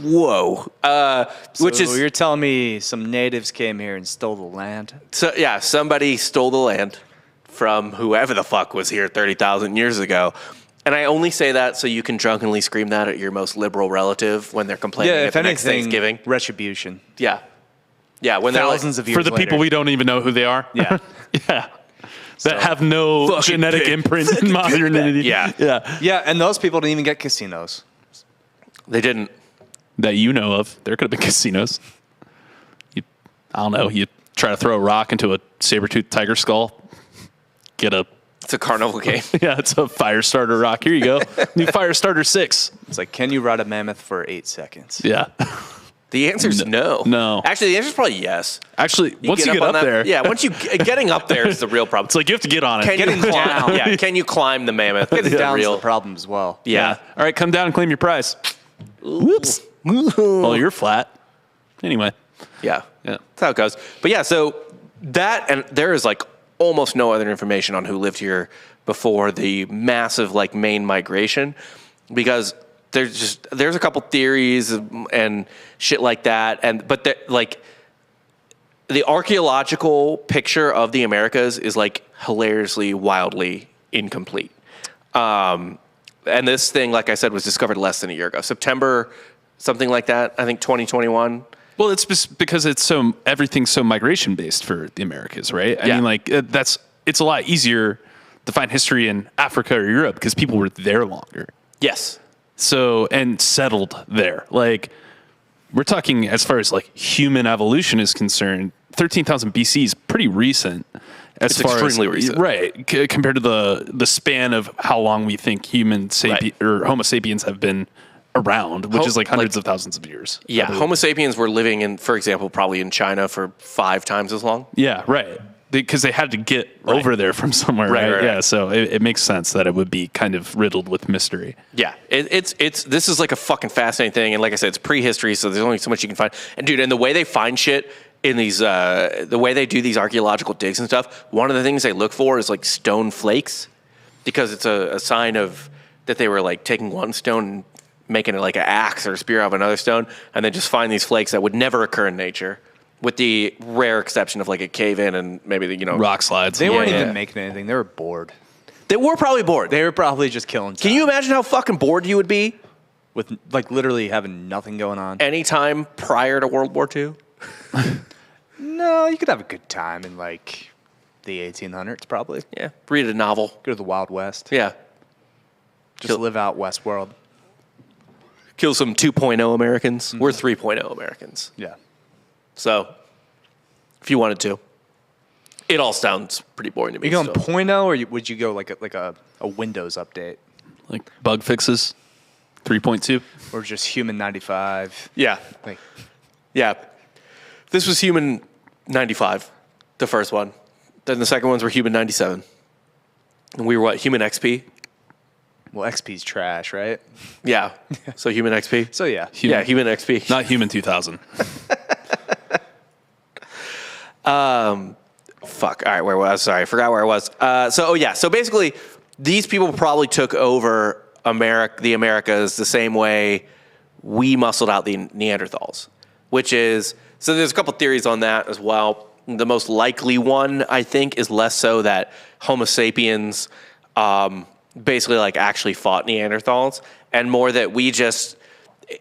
B: whoa. Which
C: So
B: is
C: you're telling me some natives came here and stole the land?
B: so yeah. Somebody stole the land from whoever the fuck was here 30,000 years ago. And I only say that so you can drunkenly scream that at your most liberal relative when they're complaining
C: Yeah,
B: at
C: if
B: the next
C: anything,
B: Thanksgiving.
C: Retribution.
B: Yeah. Yeah, when they're
C: Thousands of years
D: For the people
C: later.
D: we don't even know who they are.
C: Yeah.
D: yeah. that have no
B: Fucking
D: genetic
B: pig.
D: imprint in modernity.
B: Yeah.
D: Yeah.
C: Yeah, and those people didn't even get casinos.
B: They didn't.
D: That you know of. There could have been casinos. I don't know. You try to throw a rock into a saber-toothed tiger skull, get a...
B: It's a carnival game.
D: Yeah, it's a fire starter rock. Here you go. New fire starter 6.
C: It's like, can you ride a mammoth for 8 seconds?
D: Yeah.
B: The answer's no.
D: No.
B: Actually, the answer's probably yes.
D: Actually, once you get
B: on
D: up
B: that-
D: there,
B: Yeah, once you getting up there is the real problem.
D: it's like you have to get on it.
B: Can
C: Getting
B: you climb?
C: down.
B: Yeah, can you climb the mammoth?
C: Getting
B: It's the
C: down's
B: real.
C: the problem as well.
B: Yeah.
D: All right, come down and claim your prize. Whoops. Well, you're flat. Anyway.
B: Yeah.
D: Yeah.
B: That's how it goes. But yeah, so that, and there is like almost no other information on who lived here before the massive like main migration, because there's a couple theories and shit like that, but like the archaeological picture of the Americas is like hilariously wildly incomplete. And this thing, like I said, was discovered less than a year ago, September, something like that. I think 2021.
D: Well, it's just because everything's so migration based for the Americas, right? I
B: Yeah.
D: mean, like it's a lot easier to find history in Africa or Europe because people were there longer.
B: Yes.
D: So, and settled there. Like, we're talking as far as like human evolution is concerned, 13,000 BC is pretty recent. As
B: It's
D: far
B: extremely
D: as,
B: recent.
D: Right. Compared to the span of how long we think or Homo sapiens have been around, which is like hundreds of thousands of years.
B: Yeah, Homo sapiens were living in, for example, probably in China for 5 times as long.
D: Yeah, right. Because they had to get over there from somewhere, right?
B: Right.
D: Yeah, so it makes sense that it would be kind of riddled with mystery.
B: Yeah, it's this is like a fucking fascinating thing, and like I said, it's prehistory, so there's only so much you can find. And dude, and the way they find shit in these, the way they do these archaeological digs and stuff, one of the things they look for is like stone flakes, because it's a sign of that they were like taking one stone and making it like an axe or a spear out of another stone, and then just find these flakes that would never occur in nature, with the rare exception of like a cave in and maybe the
D: Rock slides.
C: They weren't
B: Yeah.
C: even making anything. They were bored.
B: They were probably bored.
C: They were probably just killing time.
B: Can you imagine how fucking bored you would be
C: with like literally having nothing going on?
B: any time prior to World War II?
C: No, you could have a good time in like the 1800s probably.
B: Yeah, read a novel.
C: Go to the Wild West.
B: Yeah,
C: Just live out Westworld.
B: kill some 2.0 Americans. We're 3.0 Americans.
C: Yeah.
B: So, if you wanted to, it all sounds pretty boring to me.
C: You going
B: still.
C: .0 or would you go like a Windows update
D: Like bug fixes, 3.2.
C: or just Human 95?
B: Yeah,
C: Like
B: yeah. This was Human 95, the first one. Then the second ones were Human 97. And we were what, Human XP?
C: well, XP's trash, right?
B: Yeah. So Human XP?
C: So yeah.
B: Yeah, Human XP.
D: Not Human 2000.
B: Fuck. All right, where was I? Sorry, I forgot where I was. So basically, these people probably took over the Americas the same way we muscled out the Neanderthals, which is, so there's a couple theories on that as well. The most likely one, I think, is less so that Homo sapiens basically like actually fought Neanderthals, and more that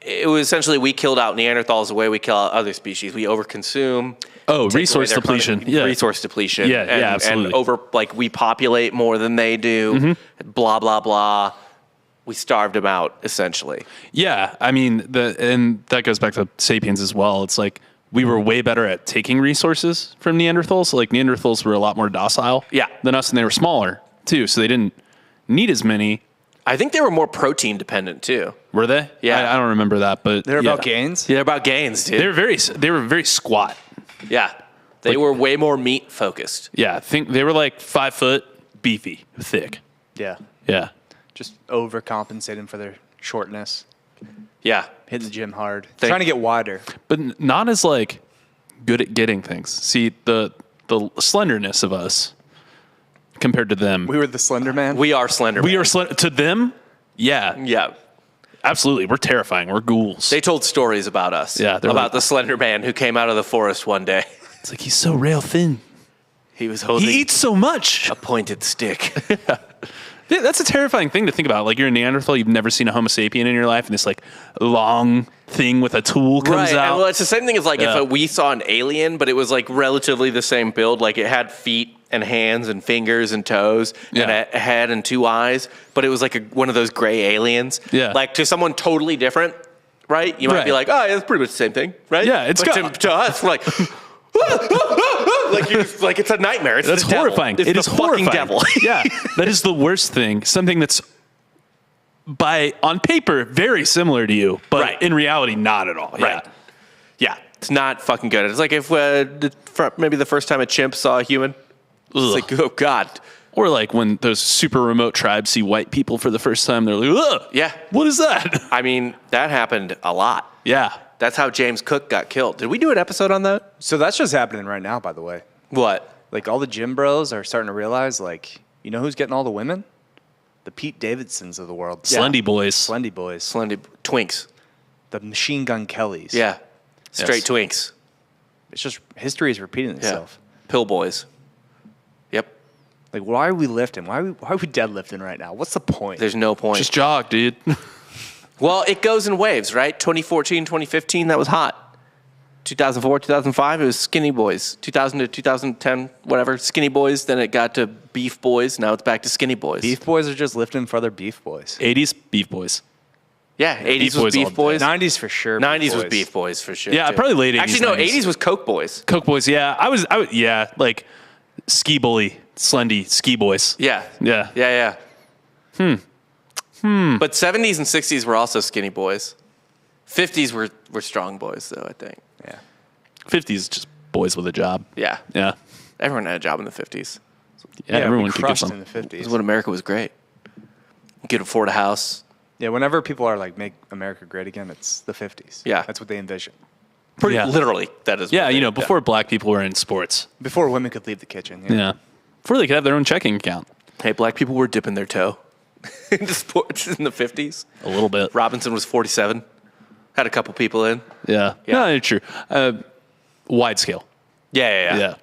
B: it was essentially we killed out Neanderthals the way we kill out other species. We overconsume.
D: Oh,
B: take away
D: resource
B: their
D: depletion. Yeah.
B: Resource depletion.
D: Yeah, yeah, absolutely.
B: And we populate more than they do. Blah, blah, blah. We starved them out, essentially.
D: Yeah, I mean, and that goes back to sapiens as well. It's like we were way better at taking resources from Neanderthals. Like Neanderthals were a lot more docile than us, and they were smaller too, so they didn't need as many.
B: I think they were more protein dependent too.
D: Were they?
B: Yeah.
D: I don't remember that, but
C: They're
D: yeah.
C: about gains?
B: Yeah, they're about gains, dude.
D: They were very squat.
B: Yeah. They were way more meat focused.
D: Yeah, I think they were like 5 foot, beefy, thick.
C: Yeah.
D: Yeah.
C: Just overcompensating for their shortness.
B: Yeah.
C: Hit the gym hard.
B: They-
C: Trying to get wider.
D: But not as like good at getting things. See, the slenderness of us compared to them.
C: We were the Slender Man.
B: We are slender.
D: We are to them. Yeah,
B: Yeah.
D: absolutely. We're terrifying. We're ghouls.
B: They told stories about us.
D: Yeah, they're
B: About
D: like-
B: the slender man who came out of the forest one day.
D: It's like he's so rail thin.
B: He was holding
D: He eats so much.
B: a pointed stick.
D: Yeah, that's a terrifying thing to think about. Like, you're a Neanderthal, you've never seen a Homo sapien in your life, and this like long thing with a tool comes out.
B: And, well, it's the same thing as like if we saw an alien, but it was like relatively the same build. Like it had feet and hands and fingers and toes and a head and 2 eyes, but it was like one of those gray aliens.
D: Yeah.
B: Like to someone totally different, right? You might be like, oh, yeah, it's pretty much the same thing, right?
D: Yeah, it's
B: but to us, like, like it's a nightmare. It's
D: That's
B: the devil.
D: horrifying.
B: It's
D: It
B: the
D: is
B: fucking
D: horrifying.
B: devil.
D: Yeah, that is the worst thing. Something that's on paper very similar to you, but in reality not at all.
B: Right. Yeah, it's not fucking good. It's like if maybe the first time a chimp saw a human, it's like, oh God.
D: Or like when those super remote tribes see white people for the first time, they're like, ugh,
B: Yeah.
D: what is that?
B: I mean, that happened a lot.
D: Yeah.
B: That's how James Cook got killed. Did we do an episode on that?
C: So that's just happening right now, by the way.
B: What?
C: Like all the gym bros are starting to realize, like, you know who's getting all the women? The Pete Davidsons of the world.
D: Slendy boys.
C: Slendy boys.
B: Slendy Twinks.
C: The Machine Gun Kellys.
B: Yeah. Straight Twinks.
C: It's just history is repeating itself.
B: Pill boys. Yep.
C: Like, why are we lifting? Why are we deadlifting right now? What's the point?
B: There's no point.
D: Just jog, dude.
B: Well, it goes in waves, right? 2014, 2015, that was hot. 2004, 2005, it was skinny boys. 2000 to 2010, whatever, skinny boys. Then it got to beef boys. Now it's back to skinny boys.
C: Beef boys are just lifting for other beef boys.
D: 80s, beef boys.
B: Yeah, 80s
D: Beef
B: was
D: boys all
B: beef boys.
C: 90s for sure.
B: 90s was
C: boys.
B: beef boys for sure.
D: Yeah,
B: too.
D: probably late 80s,
B: Actually, no,
D: 90s.
B: 80s was Coke boys.
D: Coke boys, yeah. I was like ski bully, Slendy, ski boys.
B: Yeah.
D: Yeah.
B: Yeah. But 70s and 60s were also skinny boys. 50s were strong boys, though, I think.
C: Yeah.
D: 50s, just boys with a job.
B: Yeah.
D: Yeah.
B: Everyone had a job in the 50s.
D: Yeah, everyone
C: we
D: could get
C: crushed
D: some.
C: in the 50s.
B: This is when America was great. You could afford a house.
C: Yeah, whenever people are like, make America great again, it's the 50s.
B: Yeah.
C: That's what they envision.
B: Pretty
D: Yeah.
B: literally, that is.
D: Yeah,
B: what
D: you
B: they-
D: know, before black people were in sports.
C: Before women could leave the kitchen.
D: Yeah. Before they could have their own checking account.
B: Hey, black people were dipping their toe into sports in the 50s.
D: A little bit.
B: Robinson was 47. Had a couple people in.
D: Yeah.
B: Yeah.
D: No, true. Wide scale.
B: Yeah.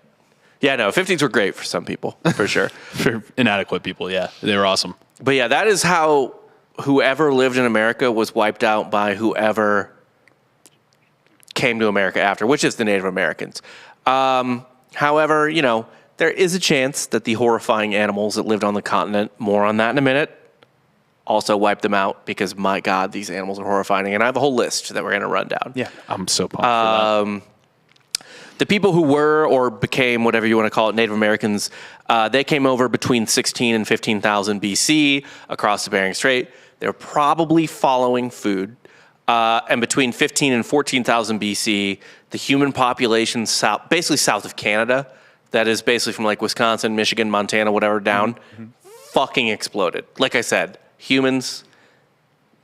B: Yeah, no, 50s were great for some people, for sure.
D: For inadequate people, yeah. They were awesome.
B: But yeah, that is how whoever lived in America was wiped out by whoever came to America after, which is the Native Americans. However, you know, there is a chance that the horrifying animals that lived on the continent, more on that in a minute, also wiped them out because, my God, these animals are horrifying. And I have a whole list that we're going to run down.
C: Yeah.
D: I'm so pumped for that.
B: The people who were or became, whatever you want to call it, Native Americans, they came over between 16 and 15,000 BC across the Bering Strait. They were probably following food. And between 15 and 14,000 BC, the human population, basically south of Canada, that is basically from like Wisconsin, Michigan, Montana, whatever, down, fucking exploded. Like I said, humans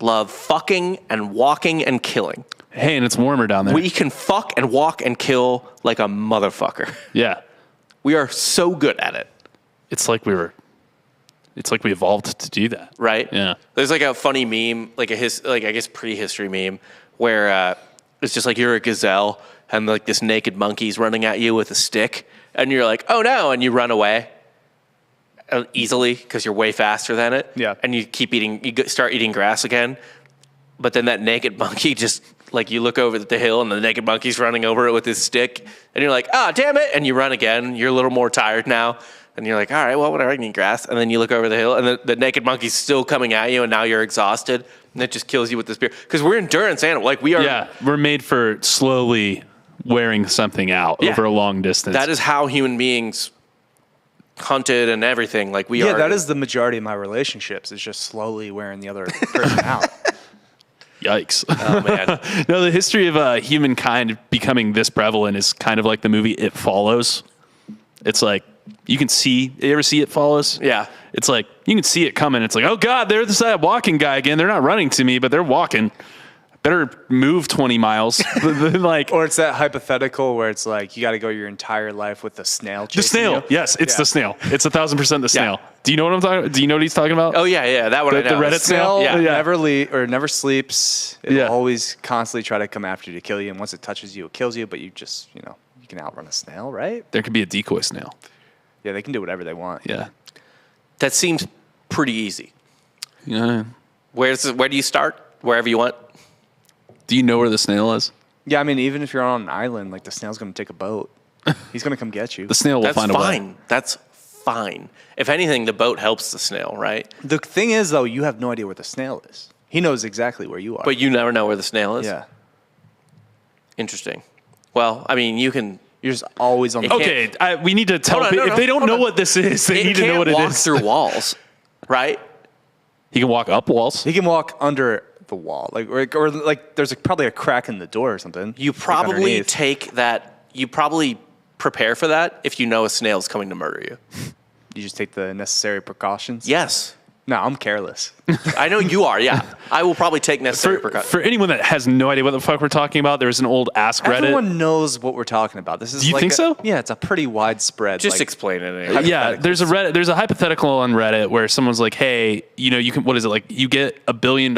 B: love fucking and walking and killing.
D: Hey, and it's warmer down there.
B: We can fuck and walk and kill like a motherfucker.
D: Yeah.
B: We are so good at it,
D: It's like we evolved to do that.
B: right?
D: Yeah.
B: There's like a funny meme, like I guess prehistory meme, where it's just like you're a gazelle and like this naked monkey's running at you with a stick, and you're like, oh no, and you run away easily because you're way faster than it.
C: Yeah.
B: And you keep eating, start eating grass again, but then that naked monkey just. Like you look over the hill and the naked monkey's running over it with his stick, and you're like, "Ah, damn it!" And you run again. You're a little more tired now, and you're like, "All right, well, whatever. I can eat grass." And then you look over the hill, and the naked monkey's still coming at you, and now you're exhausted, and it just kills you with the spear. Because we're endurance animals. Like we are.
D: Yeah. We're made for slowly wearing something out over a long distance.
B: That is how human beings hunted and everything. Like we are.
C: Yeah, that is the majority of my relationships, is just slowly wearing the other person out.
D: Yikes.
B: Oh man.
D: No, the history of humankind becoming this prevalent is kind of like the movie It Follows. It's like, you ever see It Follows?
B: Yeah.
D: It's like, you can see it coming. It's like, oh God, there's that walking guy again. They're not running to me, but they're walking. Better move 20 miles. Like,
C: Or it's that hypothetical where it's like, you got to go your entire life with the snail
D: the
C: chasing
D: snail.
C: you.
D: Yes, it's the snail. It's 1,000% the snail.
B: Yeah.
D: Do you know what I'm talking? Do you know what he's talking about?
B: Oh yeah, that one.
D: The
B: I know.
D: Reddit snail?
C: Snail
B: Yeah.
C: never sleeps. It'll
D: Yeah.
C: always constantly try to come after you to kill you. And once it touches you, it kills you. But you just, you can outrun a snail, right?
D: There could be a decoy snail.
C: Yeah, they can do whatever they want.
D: Yeah.
B: That seems pretty easy.
D: Yeah.
B: Where do you start? Wherever you want.
D: Do you know where the snail is?
C: Yeah, I mean, even if you're on an island, like the snail's going to take a boat. He's going to come get you.
D: The snail will
B: That's
D: find a way.
B: fine. That's fine. If anything, the boat helps the snail, right?
C: The thing is, though, you have no idea where the snail is. He knows exactly where you are.
B: But you never know where the snail is.
C: yeah,
B: Interesting. Well, I mean, you can.
C: you're just always on the
B: It
D: Okay, we need to tell
B: Hold on,
D: people.
B: no,
D: If they don't
B: hold
D: know
B: on.
D: what this is, they
B: It
D: need to know
B: can't
D: what it
B: walk
D: is.
B: through walls, right?
D: He can walk up walls.
C: He can walk under the wall, or like there's probably a crack in the door or something.
B: You
C: like
B: probably
C: underneath.
B: take that. You probably prepare for that if you know a snail's coming to murder you.
C: You just take the necessary precautions.
B: Yes.
C: No, I'm careless.
B: I know you are, yeah. I will probably take necessary precautions.
D: For anyone that has no idea what the fuck we're talking about, there's an old Ask Reddit.
C: Everyone knows what we're talking about. This is.
D: Do you think so?
C: Yeah, it's a pretty widespread.
B: Just
C: like,
B: explain it anyway.
D: Yeah, there's a hypothetical on Reddit where someone's like, hey, you can, what is it, like, you get $1 billion,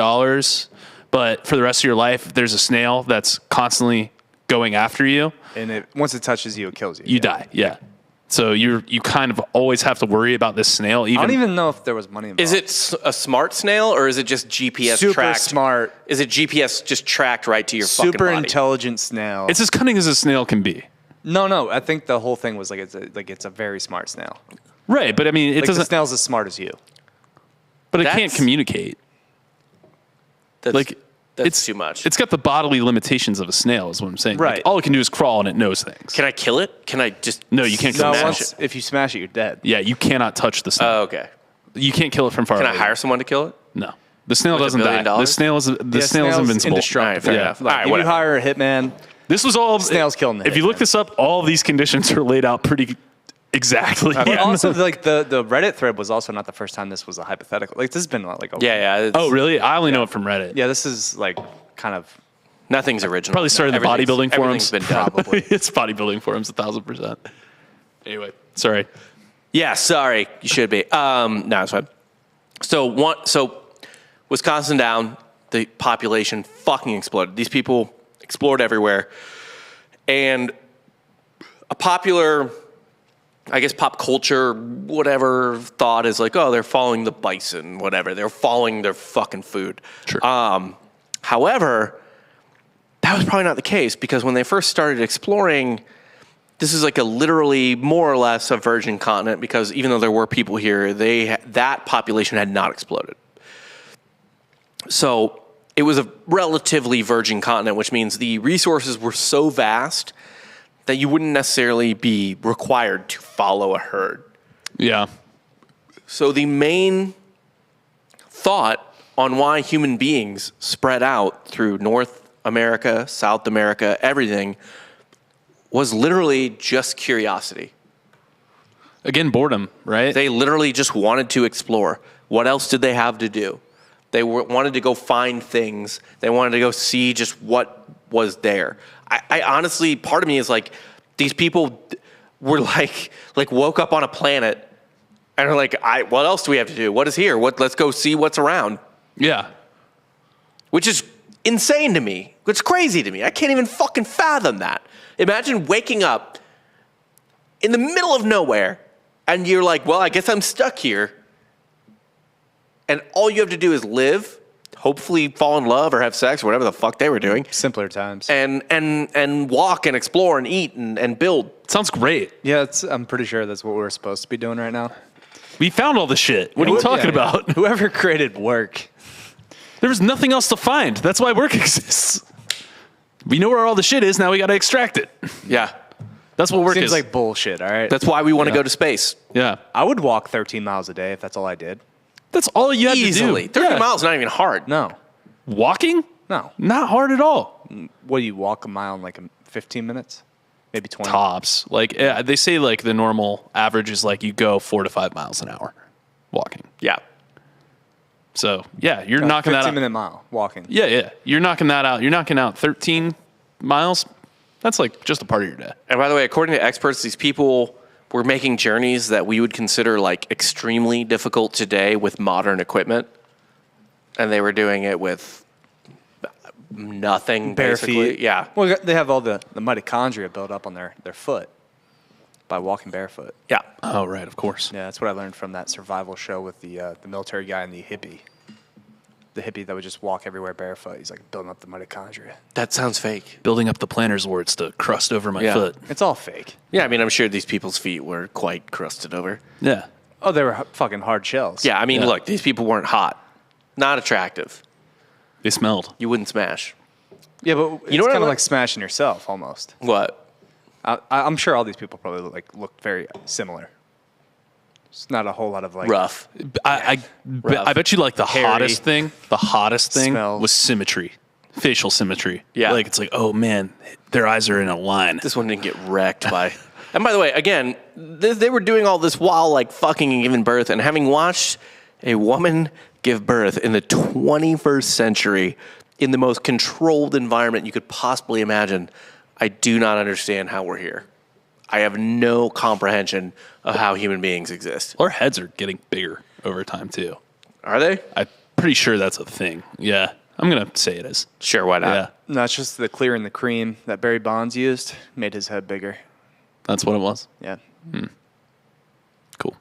D: but for the rest of your life, there's a snail that's constantly going after you.
C: and once it touches you, it kills you.
D: You die. Yeah. So you kind of always have to worry about this snail.
C: I don't even know if there was money involved.
B: Is it a smart snail or is it just GPS
C: super
B: tracked?
C: smart,
B: Is it GPS just tracked right to your fucking
C: super
B: body?
C: intelligent snail?
D: It's as cunning as a snail can be.
C: No. I think the whole thing was like it's a very smart snail.
D: Right, but I mean, it
C: Like the
D: doesn't.
C: snail's as smart as you.
D: But it can't
B: That's-
D: communicate.
B: That's,
D: Like,
B: that's
D: it's
B: too much.
D: It's got the bodily limitations of a snail, is what I'm saying.
C: Right.
D: Like, all it can do is crawl and it knows things.
B: Can I kill it? Can I just?
D: No, you can't kill
C: No,
D: it.
C: once if you smash it, you're dead.
D: Yeah, you cannot touch the snail.
B: Oh, okay.
D: You can't kill it from far
B: Can
D: away.
B: I hire someone to kill it?
D: No, the snail
B: With $1
D: doesn't
B: billion?
D: die. The snail is
C: Yeah,
D: snail's invincible.
C: indestructible.
B: All right, fair
D: Yeah.
B: enough.
C: Like,
B: All right,
C: if
B: whatever.
C: you hire a hitman,
D: This was all
C: Snail's killing the
D: If you
C: hit,
D: look
C: man.
D: this up, all of these conditions are laid out pretty exactly.
C: but also like the Reddit thread was also not the first time this was a hypothetical. Like this has been like a
B: Yeah. It's,
D: Oh, really? I only know it from Reddit.
C: yeah. This is like kind of
B: Nothing's original.
D: Probably started the
B: Everything's-
D: bodybuilding forums.
B: Everything's been done.
C: Probably.
D: It's bodybuilding forums 1,000%. Anyway, sorry.
B: Yeah, sorry. You should be. No, it's fine. So Wisconsin down, the population fucking exploded. These people explored everywhere. And a popular, I guess, pop culture, whatever thought is like, oh, they're following the bison, whatever. They're following their fucking food.
D: Sure.
B: However, that was probably not the case because when they first started exploring, this is like a literally more or less a virgin continent because even though there were people here, that population had not exploded. So it was a relatively virgin continent, which means the resources were so vast that you wouldn't necessarily be required to follow a herd.
D: Yeah.
B: So the main thought on why human beings spread out through North America, South America, everything was literally just curiosity.
D: Again, boredom, right?
B: They literally just wanted to explore. What else did they have to do? They wanted to go find things. They wanted to go see just what was there. I honestly, part of me is like, these people were like woke up on a planet and are like, what else do we have to do? What is here? Let's go see what's around.
D: Yeah.
B: Which is insane to me. It's crazy to me. I can't even fucking fathom that. Imagine waking up in the middle of nowhere and you're like, well, I guess I'm stuck here. And all you have to do is live, hopefully fall in love or have sex or whatever the fuck they were doing.
C: simpler times.
B: And walk and explore and eat and build.
D: Sounds great.
C: Yeah, I'm pretty sure that's what we're supposed to be doing right now.
D: We found all the shit. What are you talking about?
C: Whoever created work.
D: There was nothing else to find. That's why work exists. We know where all the shit is. Now we got to extract it.
B: Yeah.
D: That's what work
C: Seems
D: is.
C: like bullshit, all right?
B: That's why we want to go to space.
D: Yeah.
C: I would walk 13 miles a day if that's all I did.
D: That's all you have
B: Easily.
D: to do.
B: 30 miles is not even hard.
C: No.
D: Walking?
C: No.
D: Not hard at all.
C: What do you walk a mile in like 15 minutes? Maybe 20.
D: Tops. Like they say, like the normal average is like you go 4 to 5 miles an hour walking.
B: Yeah.
D: So yeah, you're knocking that out.
C: 15-minute mile walking.
D: Yeah. You're knocking that out. You're knocking out 13 miles. That's like just a part of your day.
B: And by the way, according to experts, these people were making journeys that we would consider like extremely difficult today with modern equipment. And they were doing it with nothing,
C: Bare
B: basically.
C: feet.
B: Yeah.
C: Well, they have all the mitochondria built up on their foot. By walking barefoot.
B: Yeah.
D: Oh, right, of course.
C: Yeah, that's what I learned from that survival show with the military guy and the hippie. The hippie that would just walk everywhere barefoot. He's like building up the mitochondria.
B: That sounds fake.
D: Building up the planner's warts to crust over my
B: Yeah.
D: foot.
C: It's all fake.
B: Yeah, I mean, I'm sure these people's feet were quite crusted over.
D: Yeah.
C: Oh, they were fucking hard shells.
B: Yeah, I mean,
D: Yeah.
B: look, these people weren't hot, not attractive.
D: They smelled.
B: You wouldn't smash.
C: Yeah, but it's
B: You know what I
C: kind of
B: like-
C: like smashing yourself almost.
B: What?
C: I'm sure all these people probably looked very similar. It's not a whole lot of like
B: Rough.
D: I bet you like the
C: Hairy.
D: hottest thing
C: Smells.
D: was symmetry, facial symmetry.
B: Yeah.
D: Like it's like, oh man, their eyes are in a line.
B: This one didn't get wrecked by. And by the way, again, they were doing all this while like fucking and giving birth, and having watched a woman give birth in the 21st century in the most controlled environment you could possibly imagine, I do not understand how we're here. I have no comprehension of how human beings exist.
D: Our heads are getting bigger over time too.
B: Are they?
D: I'm pretty sure that's a thing. Yeah. I'm going to say it is.
B: Sure, why not?
D: Yeah.
C: No, it's just the clear and the cream that Barry Bonds used made his head bigger.
D: That's what it was.
C: Yeah.
D: Cool.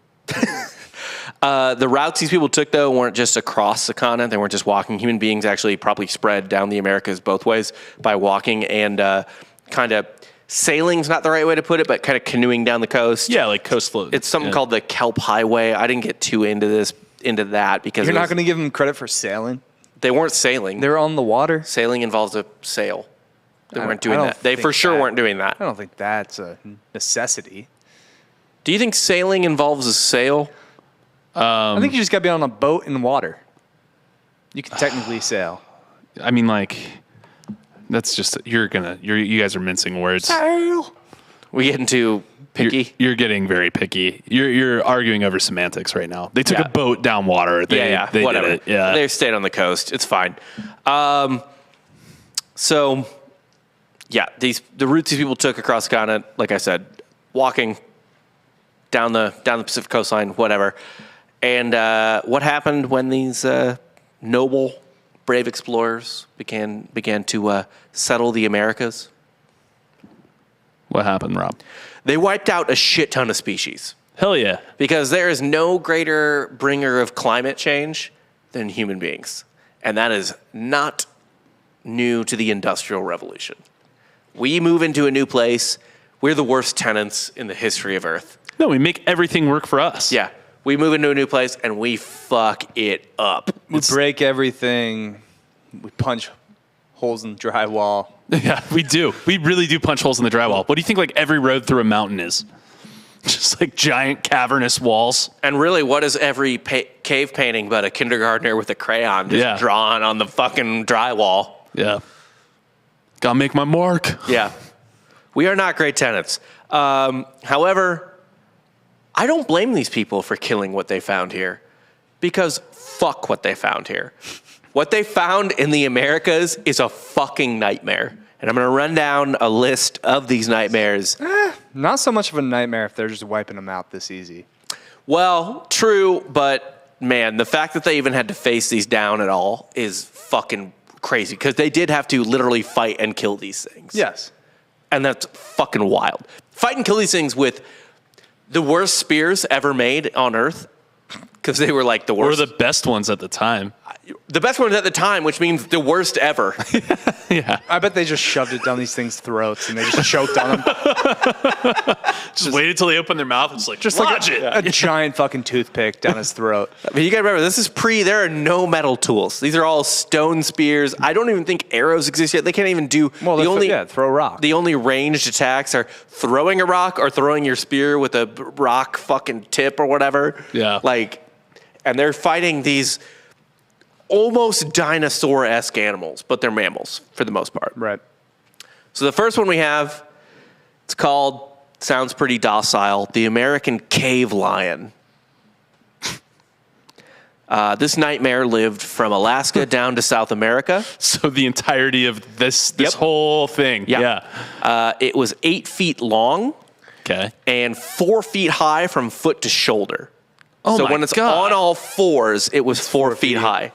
B: The routes these people took, though, weren't just across the continent. They weren't just walking. Human beings actually probably spread down the Americas both ways by walking and kind of sailing's not the right way to put it, but kind of canoeing down the coast.
D: Yeah, like coast float.
B: It's something called the Kelp Highway. I didn't get too into that because
C: You're not going to give them credit for sailing.
B: they weren't sailing.
C: They were on the water.
B: Sailing involves a sail. They
C: I
B: weren't
C: don't-
B: doing
C: I
B: that.
C: don't
B: They
C: think
B: for sure
C: that-
B: weren't doing that.
C: I don't think that's a necessity.
B: Do you think sailing involves a sail?
C: I think you just got to be on a boat in water. You can technically sail.
D: I mean, like, that's just, you guys are mincing words.
B: We get into picky.
D: You're getting very picky. You're arguing over semantics right now. They took
B: Yeah.
D: a boat down water. They
B: whatever.
D: did it. Yeah.
B: They stayed on the coast. It's fine. So, yeah, the routes these people took across the continent, like I said, walking down the Pacific coastline, whatever. And what happened when these noble, brave explorers began to settle the Americas?
D: What happened, Rob?
B: They wiped out a shit ton of species.
D: Hell yeah.
B: Because there is no greater bringer of climate change than human beings. And that is not new to the Industrial Revolution. We move into a new place. We're the worst tenants in the history of Earth.
D: No, we make everything work for us.
B: Yeah. We move into a new place and we fuck it up.
C: We break everything. We punch holes in drywall.
D: Yeah, we do. We really do punch holes in the drywall. What do you think like every road through a mountain is? Just like giant cavernous walls.
B: And really, what is every cave painting but a kindergartner with a crayon just drawn on the fucking drywall?
D: Yeah. Gotta make my mark.
B: Yeah. We are not great tenants. However, I don't blame these people for killing what they found here, because fuck what they found here. What they found in the Americas is a fucking nightmare. And I'm going to run down a list of these nightmares.
C: Not so much of a nightmare if they're just wiping them out this easy.
B: Well, true, but man, the fact that they even had to face these down at all is fucking crazy, because they did have to literally fight and kill these things.
C: Yes.
B: And that's fucking wild. Fight and kill these things with the worst spears ever made on Earth, because they were like the
D: Or
B: worst.
D: the best ones at the time.
B: The best ones at the time, which means the worst ever.
D: Yeah.
C: I bet they just shoved it down these things' throats and they just choked on them.
D: Just waited till they opened their mouth and it's like,
C: Just
D: lodge
C: like
D: it.
C: a giant fucking toothpick down his throat.
B: I mean, you gotta remember, this is there are no metal tools. These are all stone spears. I don't even think arrows exist yet. They can't even do
C: Well, throw a rock.
B: The only ranged attacks are throwing a rock or throwing your spear with a rock fucking tip or whatever.
D: Yeah.
B: And they're fighting these almost dinosaur-esque animals, but they're mammals for the most part.
C: Right.
B: So the first one we have, it's called, sounds pretty docile, the American cave lion. This nightmare lived from Alaska down to South America.
D: So the entirety of this
B: Yep.
D: whole thing. Yeah.
B: It was 8 feet long
D: Okay.
B: and 4 feet high from foot to shoulder.
D: Oh
B: So
D: my
B: when it's
D: God.
B: on all fours, it was 4 feet high.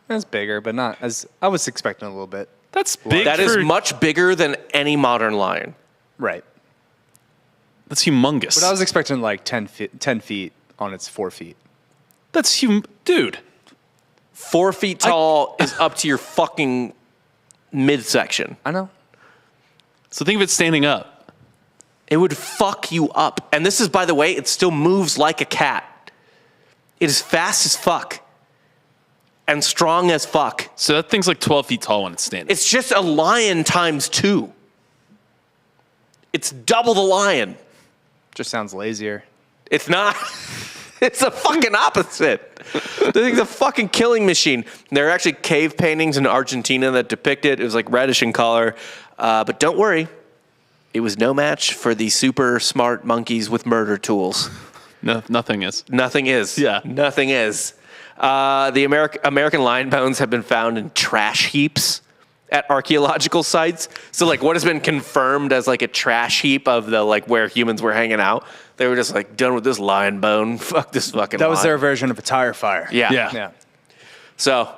C: That's bigger, but not as I was expecting a little bit.
D: That's big.
B: That is much bigger than any modern lion.
C: Right.
D: That's humongous.
C: But I was expecting like 10 feet on its 4 feet.
D: That's dude.
B: 4 feet tall is up to your fucking midsection.
C: I know.
D: So think of it standing up.
B: It would fuck you up. And this is, by the way, it still moves like a cat. It is fast as fuck. And strong as fuck.
D: So that thing's like 12 feet tall when it's standing.
B: It's just a lion times 2. It's double the lion.
C: Just sounds lazier.
B: It's not. It's a fucking opposite. The thing's a fucking killing machine. There are actually cave paintings in Argentina that depict it. It was like reddish in color. But don't worry. It was no match for the super smart monkeys with murder tools.
D: No, nothing is.
B: Nothing is.
D: Yeah.
B: Nothing is. The American lion bones have been found in trash heaps at archaeological sites. So like what has been confirmed as like a trash heap of the like where humans were hanging out. They were just like done with this lion bone. Fuck this fucking
C: That was
B: lion.
C: their version of a tire fire.
B: Yeah.
D: Yeah.
B: So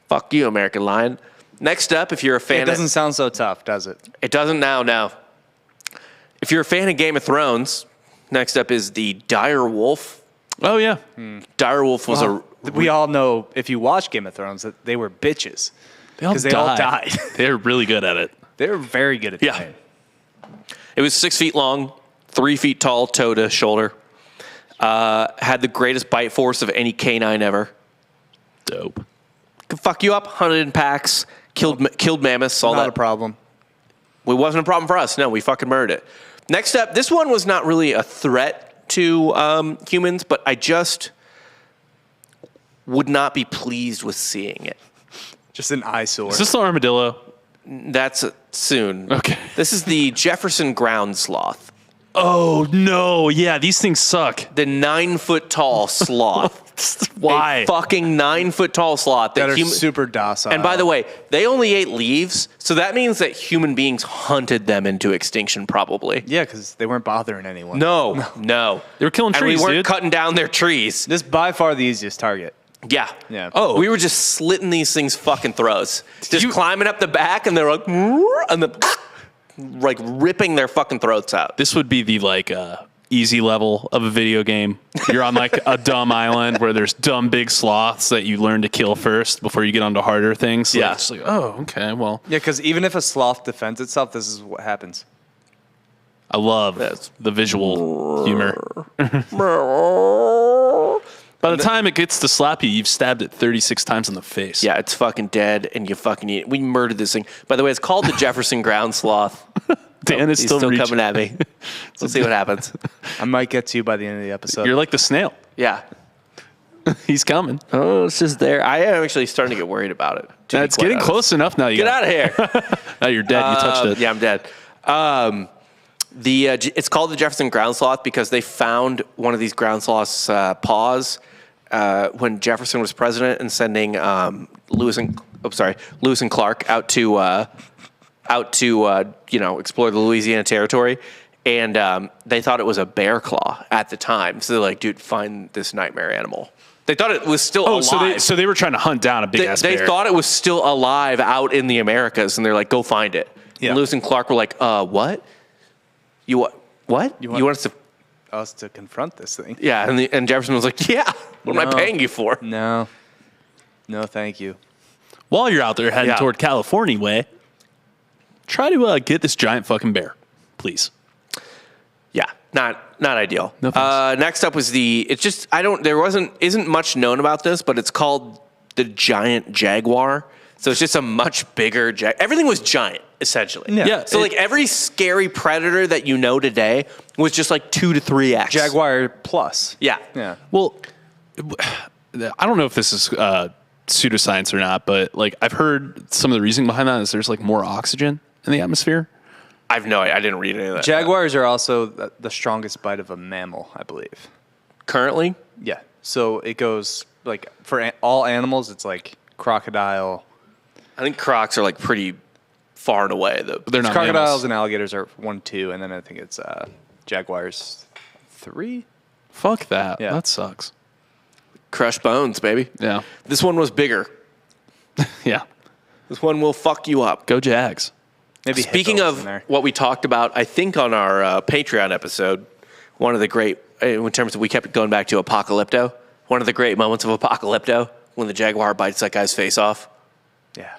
B: fuck you, American lion. Next up, if you're a fan
C: It doesn't sound so tough, does it?
B: It doesn't now, no. If you're a fan of Game of Thrones, next up is the dire wolf.
D: Oh, yeah.
B: Dire wolf was
C: We all know, if you watch Game of Thrones, that they were bitches.
D: They all
C: Because they all died.
D: They're really good at it.
C: They were very good at
B: Yeah.
C: dying.
B: It was 6 feet long, 3 feet tall, toe to shoulder. Had the greatest bite force of any canine ever.
D: Dope.
B: Could fuck you up, hunted in packs, killed mammoths, all
C: Not
B: that.
C: a problem.
B: It wasn't a problem for us. No, we fucking murdered it. Next up, this one was not really a threat to humans, but I just would not be pleased with seeing it.
C: Just an eyesore.
D: Is this the armadillo?
B: That's soon.
D: Okay.
B: This is the Jefferson ground sloth,
D: Oh, no. Yeah, these things suck.
B: the 9 foot tall sloth.
D: Why?
B: A fucking 9 foot tall sloth
C: that are
B: human-
C: super docile.
B: And by the way, they only ate leaves, so that means that human beings hunted them into extinction, probably.
C: Yeah, because they weren't bothering anyone.
B: No.
D: They were killing
B: And
D: trees,
B: we weren't
D: dude.
B: cutting down their trees.
C: This is by far the easiest target.
B: Yeah.
C: Yeah.
D: Oh.
B: We were just slitting these things fucking throats. Just climbing up the back, and they're like, and then like ripping their fucking throats out.
D: This would be the like easy level of a video game. You're on like a dumb island where there's dumb big sloths that you learn to kill first before you get onto harder things. Like,
B: Yeah.
D: It's like, oh, okay, well,
C: Yeah, because even if a sloth defends itself, this is what happens.
D: I love
B: Yes.
D: the visual humor. By the time it gets to slap you, you've stabbed it 36 times in the face.
B: Yeah, it's fucking dead, and you fucking eat it. We murdered this thing. By the way, it's called the Jefferson ground sloth.
D: Dan is
B: He's
D: still, reaching.
B: coming at me. Let's see what happens.
C: I might get to you by the end of the episode.
D: You're like the snail.
B: Yeah.
D: He's coming.
B: Oh, it's just there. I am actually starting to get worried about it. to be
D: It's
B: quite
D: getting
B: honest.
D: close enough now. You
B: Get out of here.
D: Now you're dead. You touched it.
B: Yeah, I'm dead. It's called the Jefferson ground sloth because they found one of these ground sloths' paws when Jefferson was president, and sending Lewis and Clark out to explore the Louisiana Territory, and they thought it was a bear claw at the time. So they're like, dude, find this nightmare animal. They thought it was still alive.
D: so they were trying to hunt down a big ass
B: They
D: bear.
B: thought it was still alive out in the Americas, and they're like, go find it.
C: Yeah.
B: And Lewis and Clark were like, what? You what? What?
C: You
B: You
C: want-
B: want us to?
C: Us to confront this thing.
B: Yeah, and Jefferson was like, yeah. What am I
C: No.
B: paying you for?
C: No, thank you.
D: While you're out there heading
B: Yeah.
D: toward California way, try to get this giant fucking bear, please.
B: Yeah, not ideal.
D: No thanks.
B: Next up was isn't much known about this, but it's called the Giant Jaguar. So it's just a much bigger everything was giant, essentially.
C: Yeah.
B: So like every scary predator that you know today was just like 2 to 3x.
C: Jaguar plus.
B: Yeah.
C: Yeah.
D: Well, I don't know if this is pseudoscience or not, but like I've heard some of the reasoning behind that is there's like more oxygen in the atmosphere.
B: I've no idea. I didn't read any of that.
C: Jaguars are also the strongest bite of a mammal, I believe.
B: Currently?
C: Yeah. So it goes like for all animals, it's like crocodile.
B: I think crocs are like pretty far and away.
D: They're not
C: Crocodiles
D: mammals.
C: and alligators are 1, 2, and then I think it's jaguars 3.
D: Fuck that.
C: Yeah.
D: That sucks.
B: Crushed bones, baby.
D: Yeah.
B: This one was bigger.
D: Yeah.
B: This one will fuck you up.
D: Go Jags.
C: Maybe
B: Speaking
C: hippos in
B: of
C: there.
B: what we talked about, I think on our Patreon episode, one of the great, in terms of we kept going back to Apocalypto, one of the great moments of Apocalypto, when the Jaguar bites that guy's face off.
C: Yeah.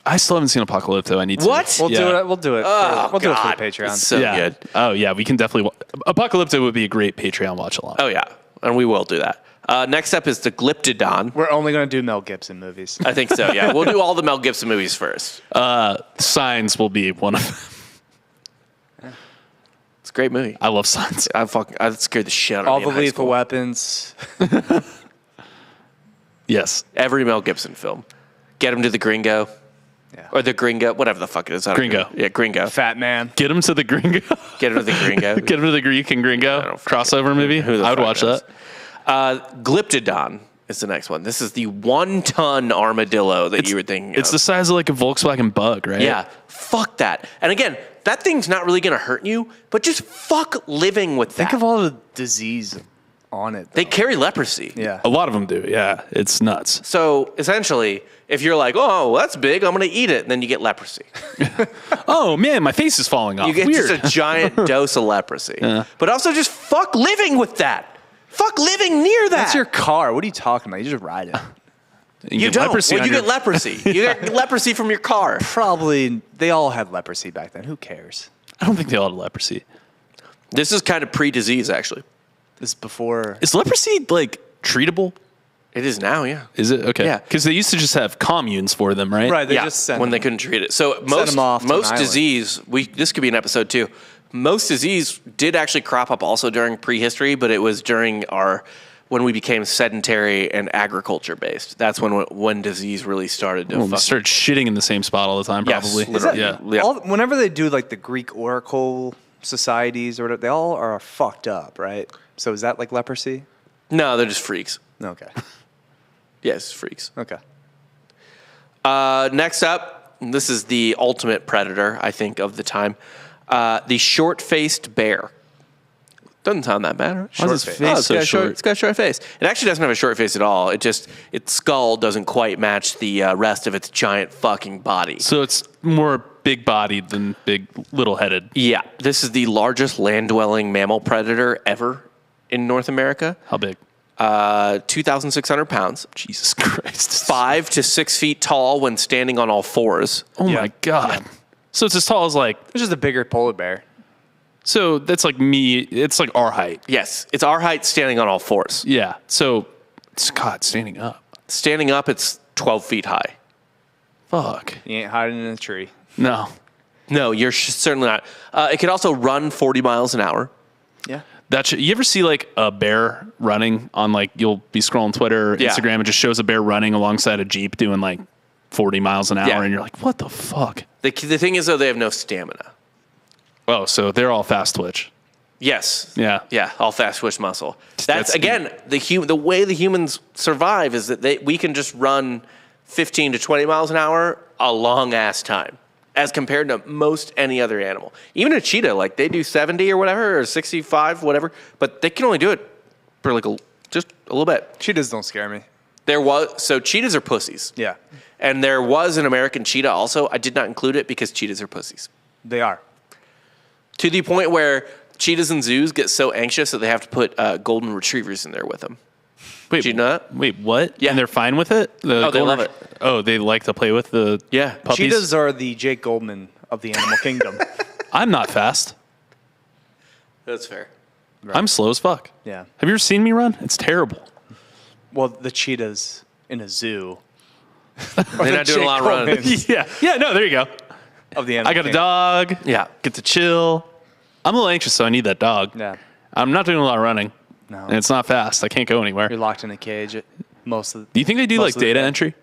D: I still haven't seen Apocalypto. I need to.
B: What?
C: We'll do it. We'll do it.
B: Oh,
C: We'll do it for
B: God.
C: the Patreon.
B: It's so
D: yeah.
B: good.
D: Oh yeah, we can definitely. Apocalypto would be a great Patreon watch along.
B: Oh, yeah. And we will do that. Next up is the Glyptodon.
C: We're only going to do Mel Gibson movies.
B: I think so, yeah. We'll do all the Mel Gibson movies first.
D: Signs will be one of them.
B: It's a great movie.
D: I love Signs.
B: I scared the shit out of
C: All
B: me
C: the
B: in high
C: lethal
B: school.
C: weapons.
D: Yes.
B: Every Mel Gibson film. Get him to the Gringo.
C: Yeah.
B: Or the Gringo, whatever the fuck it is. I don't
D: Gringo.
B: know. Yeah, Gringo.
C: Fat Man.
D: Get him to the Gringo.
B: Get him to the Gringo.
D: Get him to the Greek and Gringo
B: don't fucking-
D: crossover movie.
B: Who the
D: I would
B: fuck
D: watch
B: knows?
D: that.
B: Glyptodon is the next one. This is the 1-ton armadillo that you were thinking
D: It's
B: of.
D: the size of like a Volkswagen Bug, right?
B: Yeah, fuck that. And again, that thing's not really going to hurt you, but just fuck living with
C: Think
B: that.
C: of all the disease on it.
B: They carry leprosy.
C: Yeah.
D: A lot of them do. Yeah, it's nuts.
B: So essentially, if you're like, oh, that's big, I'm going to eat it, and then you get leprosy.
D: Oh man, my face is falling off.
B: You get
D: Weird.
B: just a giant dose of leprosy. But also just fuck living with that. Fuck living near that.
C: That's your car. What are you talking about? You just ride it.
D: You
B: You
D: get
B: don't.
D: leprosy
B: Well,
D: on
B: you
D: your-
B: get leprosy. You get leprosy from your car.
C: Probably, they all had leprosy back then. Who cares?
D: I don't think they all had leprosy.
B: This is kind of pre-disease, actually.
C: This is before.
D: Is leprosy like treatable?
B: It is now, yeah.
D: Is it okay?
B: Yeah.
D: Because they used to just have communes for them, right?
C: Right, they
B: yeah,
C: just sent
B: when they
C: them.
B: couldn't treat it. So
C: them off to an
B: most
C: island.
B: disease, this could be an episode too. Most disease did actually crop up also during prehistory, but it was during when we became sedentary and agriculture based. That's when disease really started to
D: Well, we
B: fucking-
D: start shitting in the same spot all the time,
B: Yes,
D: probably.
B: literally.
D: Yeah.
B: Yeah.
C: Whenever they do like the Greek oracle societies or whatever, they all are fucked up, right? So is that like leprosy?
B: No, they're just freaks.
C: Okay.
B: Yes, freaks.
C: Okay.
B: Next up, this is the ultimate predator, I think, of the time. The short-faced bear. Doesn't sound that bad, right?
D: Why is his
C: Short-faced.
D: face
B: It's
D: so
B: got a
D: short?
B: It's got a short face. It actually doesn't have a short face at all. Its skull doesn't quite match the rest of its giant fucking body.
D: So it's more big-bodied than little-headed.
B: Yeah, this is the largest land-dwelling mammal predator ever in North America.
D: How big?
B: 2,600 pounds.
D: Jesus Christ.
B: 5 to 6 feet tall when standing on all fours.
D: Oh
C: Yeah.
D: my God. So it's as tall as like.
C: It's just a bigger polar bear.
D: So that's like me. It's like our height.
B: Yes, it's our height standing on all fours.
D: Yeah. So it's God standing up.
B: Standing up, it's 12 feet high.
D: Fuck.
C: You ain't hiding in a tree.
D: No.
B: No, you're certainly not. It can also run 40 miles an hour.
C: Yeah.
D: You ever see like a bear running on like, you'll be scrolling Twitter or
B: Yeah.
D: Instagram, it just shows a bear running alongside a Jeep doing like 40 miles an hour.
B: Yeah.
D: And you're like, what the fuck?
B: The thing is, though, they have no stamina.
D: Oh, so they're all fast twitch.
B: Yes.
D: Yeah.
B: Yeah, all fast twitch muscle. That's
D: That's-
B: again, the way the humans survive is that we can just run 15 to 20 miles an hour a long ass time as compared to most any other animal. Even a cheetah, like they do 70 or whatever, or 65, whatever, but they can only do it for like just a little bit.
C: Cheetahs don't scare me.
B: So cheetahs are pussies.
C: Yeah.
B: And there was an American cheetah also. I did not include it because cheetahs are pussies.
C: They are.
B: To the point where cheetahs in zoos get so anxious that they have to put golden retrievers in there with them.
D: Wait,
B: Did you know that?
D: Wait, what?
B: Yeah.
D: And they're fine with it?
B: Oh, they love it.
D: Oh, they like to play with the
B: Yeah.
D: puppies?
C: Cheetahs are the Jake Goldman of the animal kingdom.
D: I'm not fast.
B: That's fair.
D: I'm slow as fuck.
C: Yeah.
D: Have you ever seen me run? It's terrible.
C: Well, the cheetahs in a zoo
B: They're not doing a lot of running.
D: Yeah. Yeah, no, there you go.
C: of the animal
D: I got a
C: kingdom.
D: dog.
B: Yeah.
D: Get to chill. I'm a little anxious, so I need that dog.
C: Yeah.
D: I'm not doing a lot of running.
C: No.
D: And it's not fast. I can't go anywhere.
C: You're locked in a cage most of the
D: Do you think they do
C: most
D: like
C: of the
D: data
C: day.
D: entry?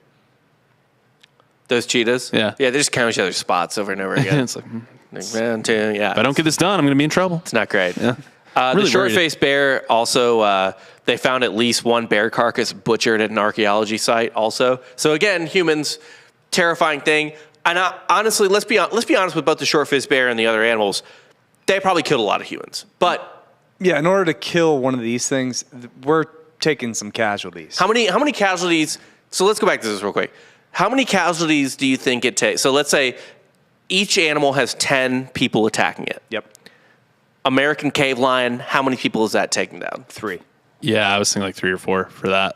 B: Those cheetahs?
D: Yeah.
B: Yeah, they just count each other's spots over and over again.
D: It's like,
B: Like, 1, 2, yeah.
D: if I don't get this done, I'm going to be in trouble.
B: It's not great.
D: Yeah.
B: The
D: Really
B: short-faced bear also, they found at least one bear carcass butchered at an archaeology site also. So again, humans, terrifying thing. And honestly, let's be honest with both the short-faced bear and the other animals. They probably killed a lot of humans. But
C: Yeah, in order to kill one of these things, we're taking some casualties.
B: how many casualties? So let's go back to this real quick. How many casualties do you think it takes? So let's say Each animal has 10 people attacking it.
C: Yep.
B: American cave lion, how many people is that taking down?
C: 3.
D: Yeah, I was thinking like 3 or 4 for that.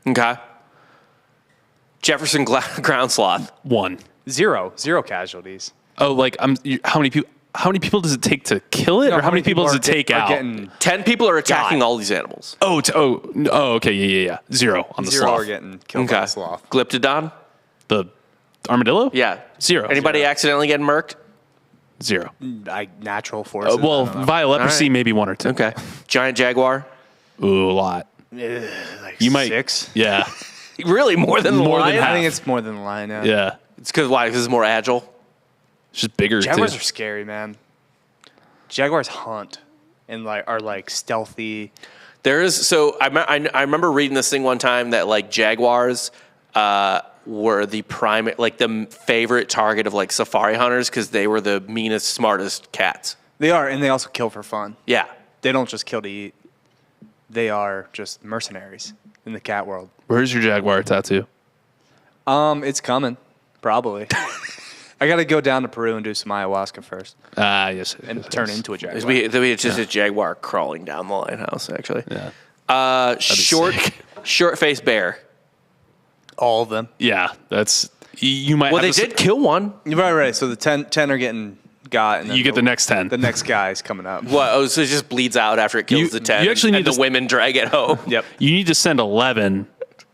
B: Okay. Jefferson ground sloth.
D: 1.
C: 0 casualties.
D: Oh, like how many people? How many people does it take to kill it,
C: No,
D: or how many people does it take out?
B: 10 people are attacking all these animals.
D: Okay, yeah. 0 on the
C: 0
D: sloth.
C: are getting killed by the sloth.
B: Glyptodon?
D: The armadillo?
B: Yeah.
D: 0.
B: Anybody
D: 0.
B: accidentally getting murked?
D: 0.
C: Natural forces.
D: Well,
C: I don't know.
D: via leprosy,
B: All right.
D: maybe 1 or 2.
B: Okay. Giant jaguar?
D: Ooh, a lot.
C: Like
D: You might.
C: 6.
D: Yeah.
B: Really? More than the
D: More than
B: lion?
D: half.
C: I think it's more than the lion. Yeah.
D: Yeah.
B: It's because why? Because it's more agile?
D: It's just bigger.
C: Jaguars
D: too.
C: are scary, man. Jaguars hunt and are like stealthy.
B: There is, so I remember reading this thing one time that like jaguars were the the favorite target of like safari hunters because they were the meanest, smartest cats.
C: They are, and they also kill for fun.
B: Yeah.
C: They don't just kill to eat. They are just mercenaries in the cat world.
D: Where's your jaguar tattoo?
C: It's coming, probably. I got to go down to Peru and do some ayahuasca first
D: Yes.
C: and turn into a jaguar.
B: We just a jaguar crawling down the lighthouse, actually.
D: Yeah.
B: Shortfaced bear.
C: All of them.
D: Yeah. That's you might.
B: Well,
D: have
B: they
D: to
B: did kill one.
C: Right. So the 10 are getting got. And then
D: You get the next 10.
C: The next guy's coming up.
B: What? Oh, so it just bleeds out after it kills
D: You-
B: the 10.
D: you actually
B: and
D: need
B: the
D: to-
B: women drag it home.
C: Yep.
D: You need to send 11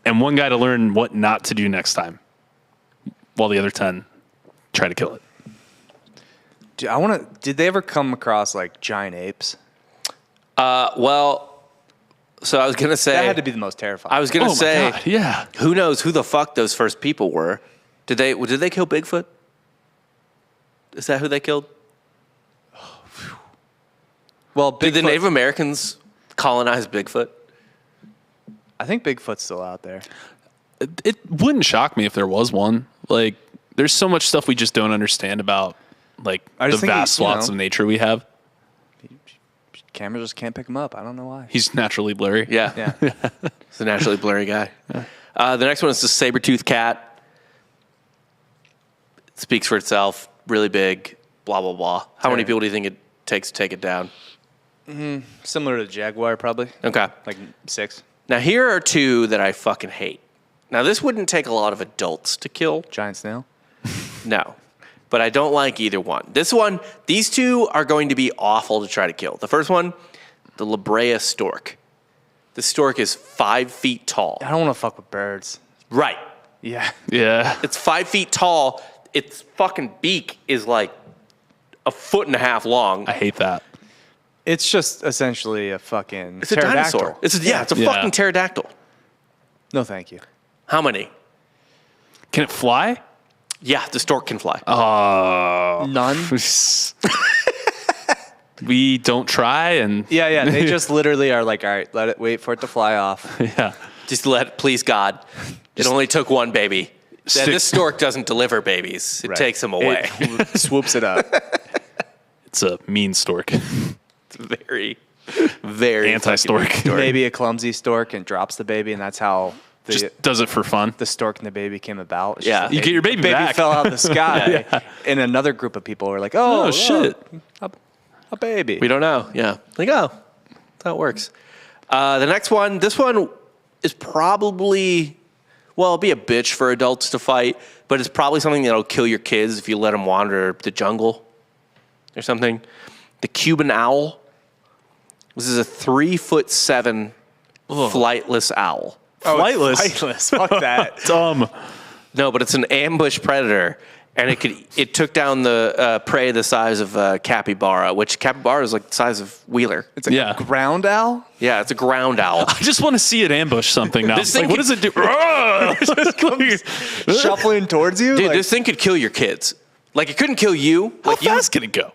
D: and one guy to learn what not to do next time, while the other 10 try to kill it.
C: Dude, did they ever come across like giant apes?
B: Well, so I was gonna say
C: That had to be the most terrifying.
B: I was gonna
D: Oh my
B: say,
D: God, yeah.
B: who knows who the fuck those first people were? Did they kill Bigfoot? Is that who they killed?
C: Well,
B: Did the
C: Bigfoot-
B: Native Americans colonize Bigfoot?
C: I think Bigfoot's still out there.
D: It wouldn't shock me if there was one. Like, there's so much stuff we just don't understand about, like,
C: I
D: the
C: just think
D: vast
C: you know-
D: swaths of nature we have.
C: Cameras just can't pick him up. I don't know why.
D: He's naturally blurry.
B: Yeah.
C: Yeah.
B: He's a naturally blurry guy. The next one is the saber-toothed cat. It speaks for itself. Really big. Blah, blah, blah. How many
C: Right.
B: people do you think it takes to take it down?
C: Similar to Jaguar, probably.
B: Okay.
C: Like 6.
B: Now, here are 2 that I fucking hate. Now, this wouldn't take a lot of adults to kill.
C: Giant snail.
B: No. But I don't like either one. These 2 are going to be awful to try to kill. The first one, the La Brea stork. The stork is 5 feet tall.
C: I don't want to fuck with birds.
B: Right.
C: Yeah.
D: Yeah.
B: It's 5 feet tall. Its fucking beak is like 1.5 feet long.
D: I hate that.
C: It's just essentially a fucking
B: It's a
C: pterodactyl.
B: dinosaur. It's a
D: Yeah.
B: fucking pterodactyl.
C: No, thank you.
B: How many?
D: Can it fly?
B: Yeah, the stork can fly.
C: None.
D: We don't try and
C: Yeah. They just literally are like, all right, wait for it to fly off.
D: yeah.
B: Just please God. It only took one baby.
D: Stick-
B: This stork doesn't deliver babies. It
C: Right.
B: takes them away.
C: It swoops it up.
D: It's a mean stork.
B: It's very, very
D: Anti-stork.
B: fucking stork.
C: Maybe a clumsy stork and drops the baby, and that's how
D: Just does it for fun.
C: the stork and the baby came about. It's
B: Yeah.
C: just a
B: You
D: get your baby
C: baby
D: back.
C: fell out of the sky, and another group of people were like, "Oh,
D: shit.
C: a baby."
B: We don't know. Yeah. Like, oh, that's how it works. The next one, this one is probably, well, it'll be a bitch for adults to fight, but it's probably something that'll kill your kids if you let them wander the jungle or something. The Cuban owl. This is a 3'7" flightless owl.
D: Flightless.
C: Flightless. Fuck that.
D: Dumb.
B: No, but it's an ambush predator, and it took down the prey the size of a capybara, which capybara is like the size of Wheeler.
C: It's a
D: Yeah.
C: ground owl.
B: Yeah, it's a ground owl.
D: I just want to see it ambush something now.
B: This thing
D: Like, what does it do?
C: Shuffling towards you.
B: Dude,
C: like,
B: this thing could kill your kids. Like, it couldn't kill you.
D: How
B: Like,
D: fast can it go?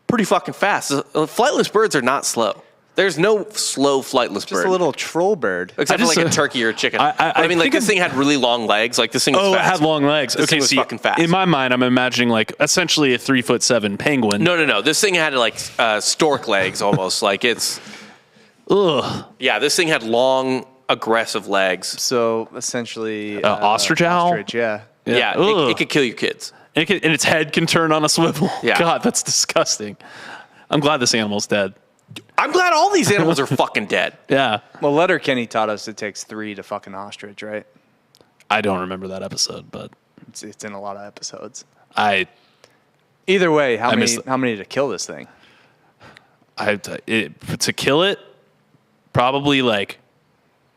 B: pretty fucking fast. Flightless birds are not slow. There's no slow flightless
C: just
B: bird.
C: a little troll bird.
B: Except
D: I
B: for like
D: just,
B: a turkey or a chicken.
D: I
B: But I mean, like,
D: think
B: this thing had really long legs. Like, this thing was
D: Oh, it
B: fast.
D: had long legs.
B: This
D: Okay,
B: thing was
D: see,
B: fucking fast.
D: in my mind, I'm imagining like essentially a 3'7" penguin.
B: No. This thing had like stork legs almost. Like, it's...
D: Ugh.
B: Yeah, this thing had long, aggressive legs.
C: So essentially,
D: Ostrich owl?
C: Ostrich, yeah.
B: Yeah,
D: Ugh.
B: it could kill your kids.
D: And, and its head can turn on a swivel.
B: Yeah.
D: God, that's disgusting. I'm glad this animal's dead.
B: I'm glad all these animals are fucking dead.
D: Yeah.
C: Well, Letterkenny taught us it takes 3 to fuck an ostrich, right?
D: I don't remember that episode, but
C: It's in a lot of episodes. Either way, how
D: missed
C: many to kill this thing?
D: to kill it, probably like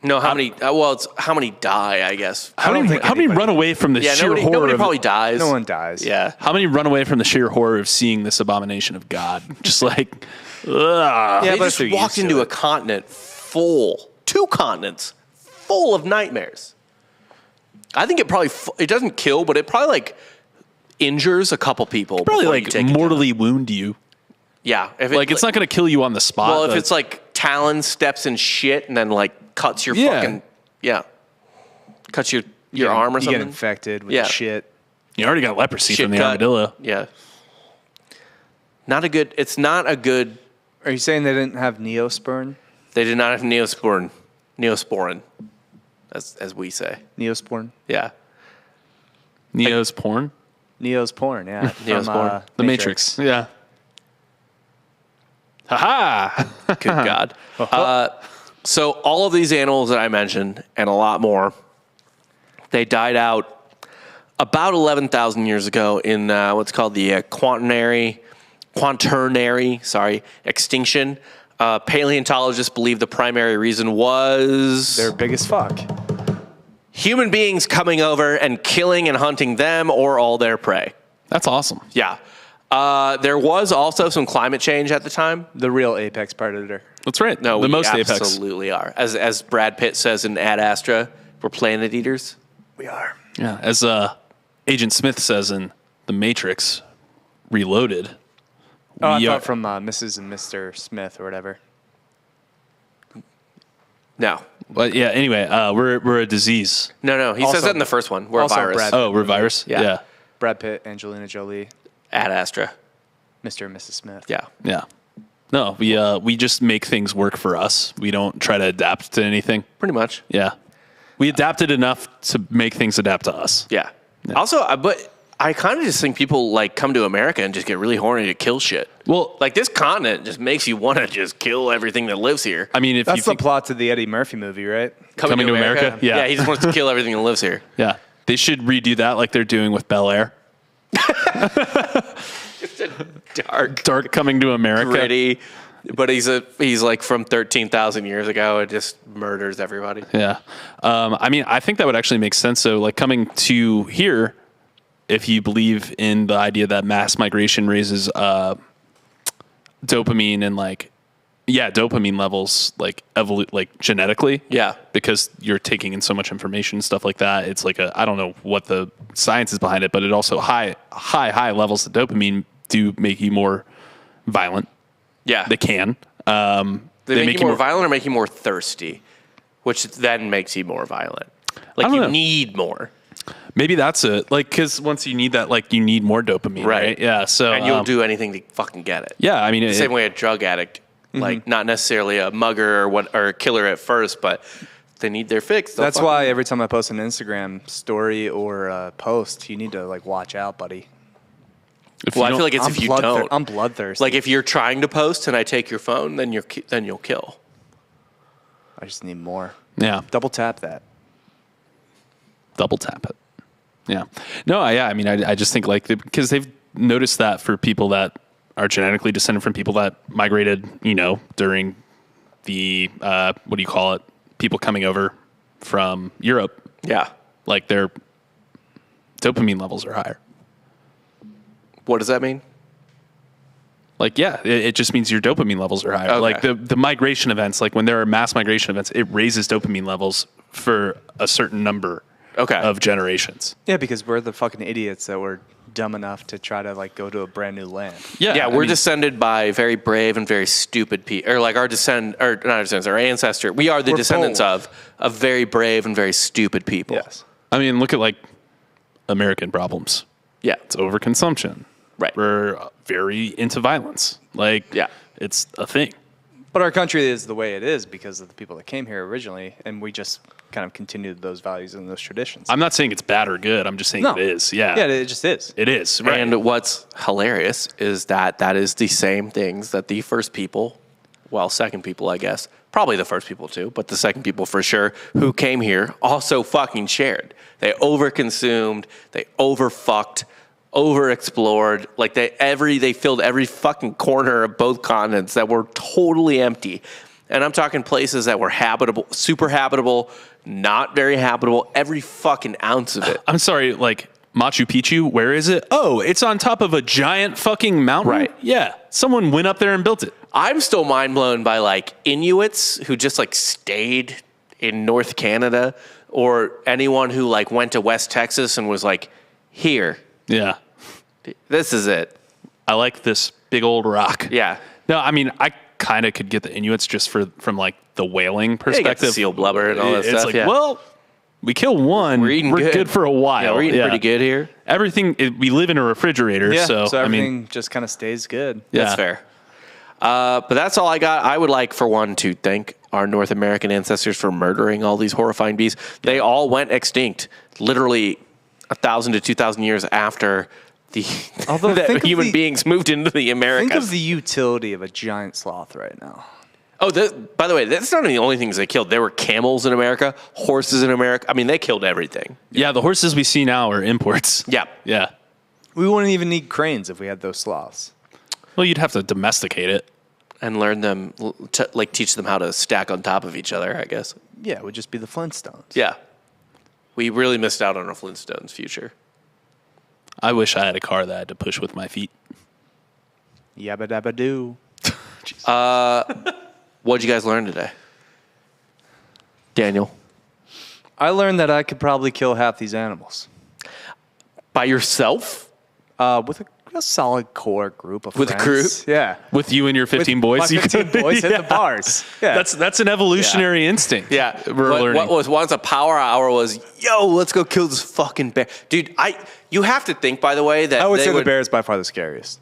B: No, how many? Well, it's how many die, I guess.
D: how many run away from the
B: Yeah,
D: sheer
B: nobody
D: horror of
B: probably dies.
C: No one dies.
B: Yeah.
D: how many run away from the sheer horror of seeing this abomination of God? Just like, ugh.
C: Yeah,
B: They
C: but
B: just
C: they're used
B: walked
C: to
B: into
C: it.
B: a continent full, 2 continents full of nightmares. I think it probably, it doesn't kill, but it probably like injures a couple people.
D: Probably
B: before you
D: like
B: take it down.
D: mortally wound you.
B: Yeah. If it,
D: Like it's not going to kill you on the spot.
B: Well, if
D: but
B: it's like talon steps in shit and then like cuts your fucking, cuts your arm or
C: You
B: something.
C: get infected with
B: Yeah.
C: shit.
D: you already got leprosy
B: Shit
D: from the
B: cut.
D: armadillo.
B: Yeah. It's not a good,
C: Are you saying they didn't have Neosporin?
B: they did not have Neosporin, as we say.
C: Neosporin?
B: Yeah.
D: Neo's porn.
C: Neosporin, yeah.
B: Neosporin.
D: The Matrix. Yeah. Ha
B: Good God. So all of these animals that I mentioned and a lot more, they died out about 11,000 years ago in what's called the quaternary extinction. Paleontologists believe the primary reason was
C: They're big as fuck.
B: human beings coming over and killing and hunting them or all their prey.
D: That's awesome.
B: Yeah. There was also some climate change at the time.
C: The real apex predator.
D: That's right.
B: No,
D: the
B: we
D: most apex.
B: absolutely are. As Brad Pitt says in Ad Astra, we're planet eaters.
C: We are.
D: Yeah. As Agent Smith says in The Matrix Reloaded.
C: Oh, I
D: we
C: thought
D: are-
C: from Mrs. and Mr. Smith or whatever.
B: No.
D: But yeah, anyway, we're a disease.
B: No. He
C: Also-
B: says that in the first one. We're a
C: also
B: virus.
C: Brad-
D: Oh, we're a virus?
B: Yeah.
C: Brad Pitt, Angelina Jolie,
B: Ad Astra.
C: Mr. and Mrs. Smith.
B: Yeah.
D: Yeah. No, we just make things work for us. We don't try to adapt to anything.
B: Pretty much.
D: Yeah. We adapted enough to make things adapt to us.
B: Yeah. Also, but I kind of just think people like come to America and just get really horny to kill shit.
D: Well,
B: Like this continent just makes you want to just kill everything that lives here.
D: I mean, if
C: That's
D: you
C: the
D: think,
C: plot to the Eddie Murphy movie, right?
D: Coming to America? Yeah.
B: Yeah, he just wants to kill everything that lives here.
D: yeah, they should redo that like they're doing with Bel Air.
B: It's a dark,
D: Dark Coming to America.
B: gritty. But he's like from 13,000 years ago and just murders everybody.
D: Yeah. I mean, I think that would actually make sense. So, like, coming to here, if you believe in the idea that mass migration raises dopamine and, like, dopamine levels, like, like genetically.
B: Yeah.
D: Because you're taking in so much information and stuff like that. It's like I don't know what the science is behind it, but it also high levels of dopamine do make you more violent.
B: Yeah.
D: They can.
B: They make you more violent or make you more thirsty, which then makes you more violent. Like
D: don't
B: you
D: know.
B: need more.
D: Maybe that's it. Like, because once you need that, like, you need more dopamine, right? Yeah. So,
B: And you'll do anything to fucking get it.
D: yeah. I mean,
B: The same way a drug addict, like not necessarily a mugger or a killer at first, but they need their fix. They'll
C: That's
B: fucking-
C: why every time I post an Instagram story or a post, you need to like watch out, buddy.
B: Well, I feel like it's if you don't.
C: I'm bloodthirsty.
B: Like if you're trying to post and I take your phone, then you'll kill.
C: I just need more.
D: yeah,
C: Double tap that.
D: double tap it. Yeah. No, yeah. I mean, I just think like because they've noticed that for people that are genetically descended from people that migrated, during the what do you call it? People coming over from Europe,
B: Yeah.
D: like their dopamine levels are higher.
B: What does that mean?
D: Like, yeah, it just means your dopamine levels are higher.
B: Okay.
D: Like the migration events, like when there are mass migration events, it raises dopamine levels for a certain number of generations.
C: Yeah, because we're the fucking idiots that were dumb enough to try to like go to a brand new land.
B: Yeah,
D: I
B: we're
D: mean,
B: descended by very brave and very stupid people, or like our ancestor. We are the
C: We're
B: descendants
C: bold.
B: of very brave and very stupid people.
C: Yes.
D: I mean, look at like American problems.
B: Yeah.
D: It's overconsumption.
B: Right.
D: We're very into violence. Like,
B: Yeah.
D: it's a thing.
C: But our country is the way it is because of the people that came here originally, and we just kind of continued those values and those traditions.
D: I'm not saying it's bad or good. I'm just saying it is. Yeah.
C: Yeah, it just is.
D: It is. Right.
B: And what's hilarious is that is the same things that the first people, well, second people, I guess, probably the first people too, but the second people for sure, who came here also fucking shared. They overconsumed, they overfucked, overexplored. Like they filled every fucking corner of both continents that were totally empty. And I'm talking places that were habitable, super habitable, not very habitable, every fucking ounce of it.
D: I'm sorry, like Machu Picchu, where is it? Oh, it's on top of a giant fucking mountain?
B: Right.
D: Yeah. Someone went up there and built it.
B: I'm still mind blown by like Inuits who just like stayed in North Canada, or anyone who like went to West Texas and was like, here,
D: Yeah.
B: this is it.
D: I like this big old rock.
B: Yeah.
D: No, I mean, I kind of could get the Inuits just from like the whaling
B: You got
D: perspective.
B: the seal blubber and all that
D: It's
B: stuff.
D: like,
B: yeah.
D: well, we kill one.
B: We're eating
D: good for a while.
B: Yeah, we're eating pretty good here.
D: Everything, we live in a refrigerator.
C: Yeah,
D: so,
C: so
D: I
C: everything
D: mean,
C: just kind of stays good.
D: yeah.
B: That's fair. But that's all I got. I would like, for one, to thank our North American ancestors for murdering all these horrifying beasts. They all went extinct literally 1,000 to 2,000 years after
C: Although
B: the
C: think of
B: human
C: the-
B: beings moved into the Americas.
C: Think of the utility of a giant sloth right now.
B: Oh, by the way, that's not the only things they killed. There were camels in America, horses in America. I mean, they killed everything.
D: Yeah, the horses we see now are imports.
B: Yeah.
D: Yeah.
C: We wouldn't even need cranes if we had those sloths.
D: Well, you'd have to domesticate it.
B: And learn them, teach them how to stack on top of each other, I guess.
C: Yeah, it would just be the Flintstones.
B: Yeah. We really missed out on a Flintstones future.
D: I wish I had a car that I had to push with my feet.
C: Yabba dabba doo.
B: What'd you guys learn today? Daniel?
C: I learned that I could probably kill half these animals
B: By yourself?
C: with a solid core group of
B: With a
C: friends.
B: crew?
C: Yeah.
D: With you and your 15
C: With
D: boys,
C: my
D: you
C: 15
D: could-
C: boys
D: Yeah.
C: at the bars. Yeah.
D: That's an evolutionary instinct.
B: Yeah.
D: We're learning.
B: What was once a power hour was, yo, let's go kill this fucking bear. Dude, you have to think, by the way, that
C: I would
B: they
C: say the bear is by far the scariest.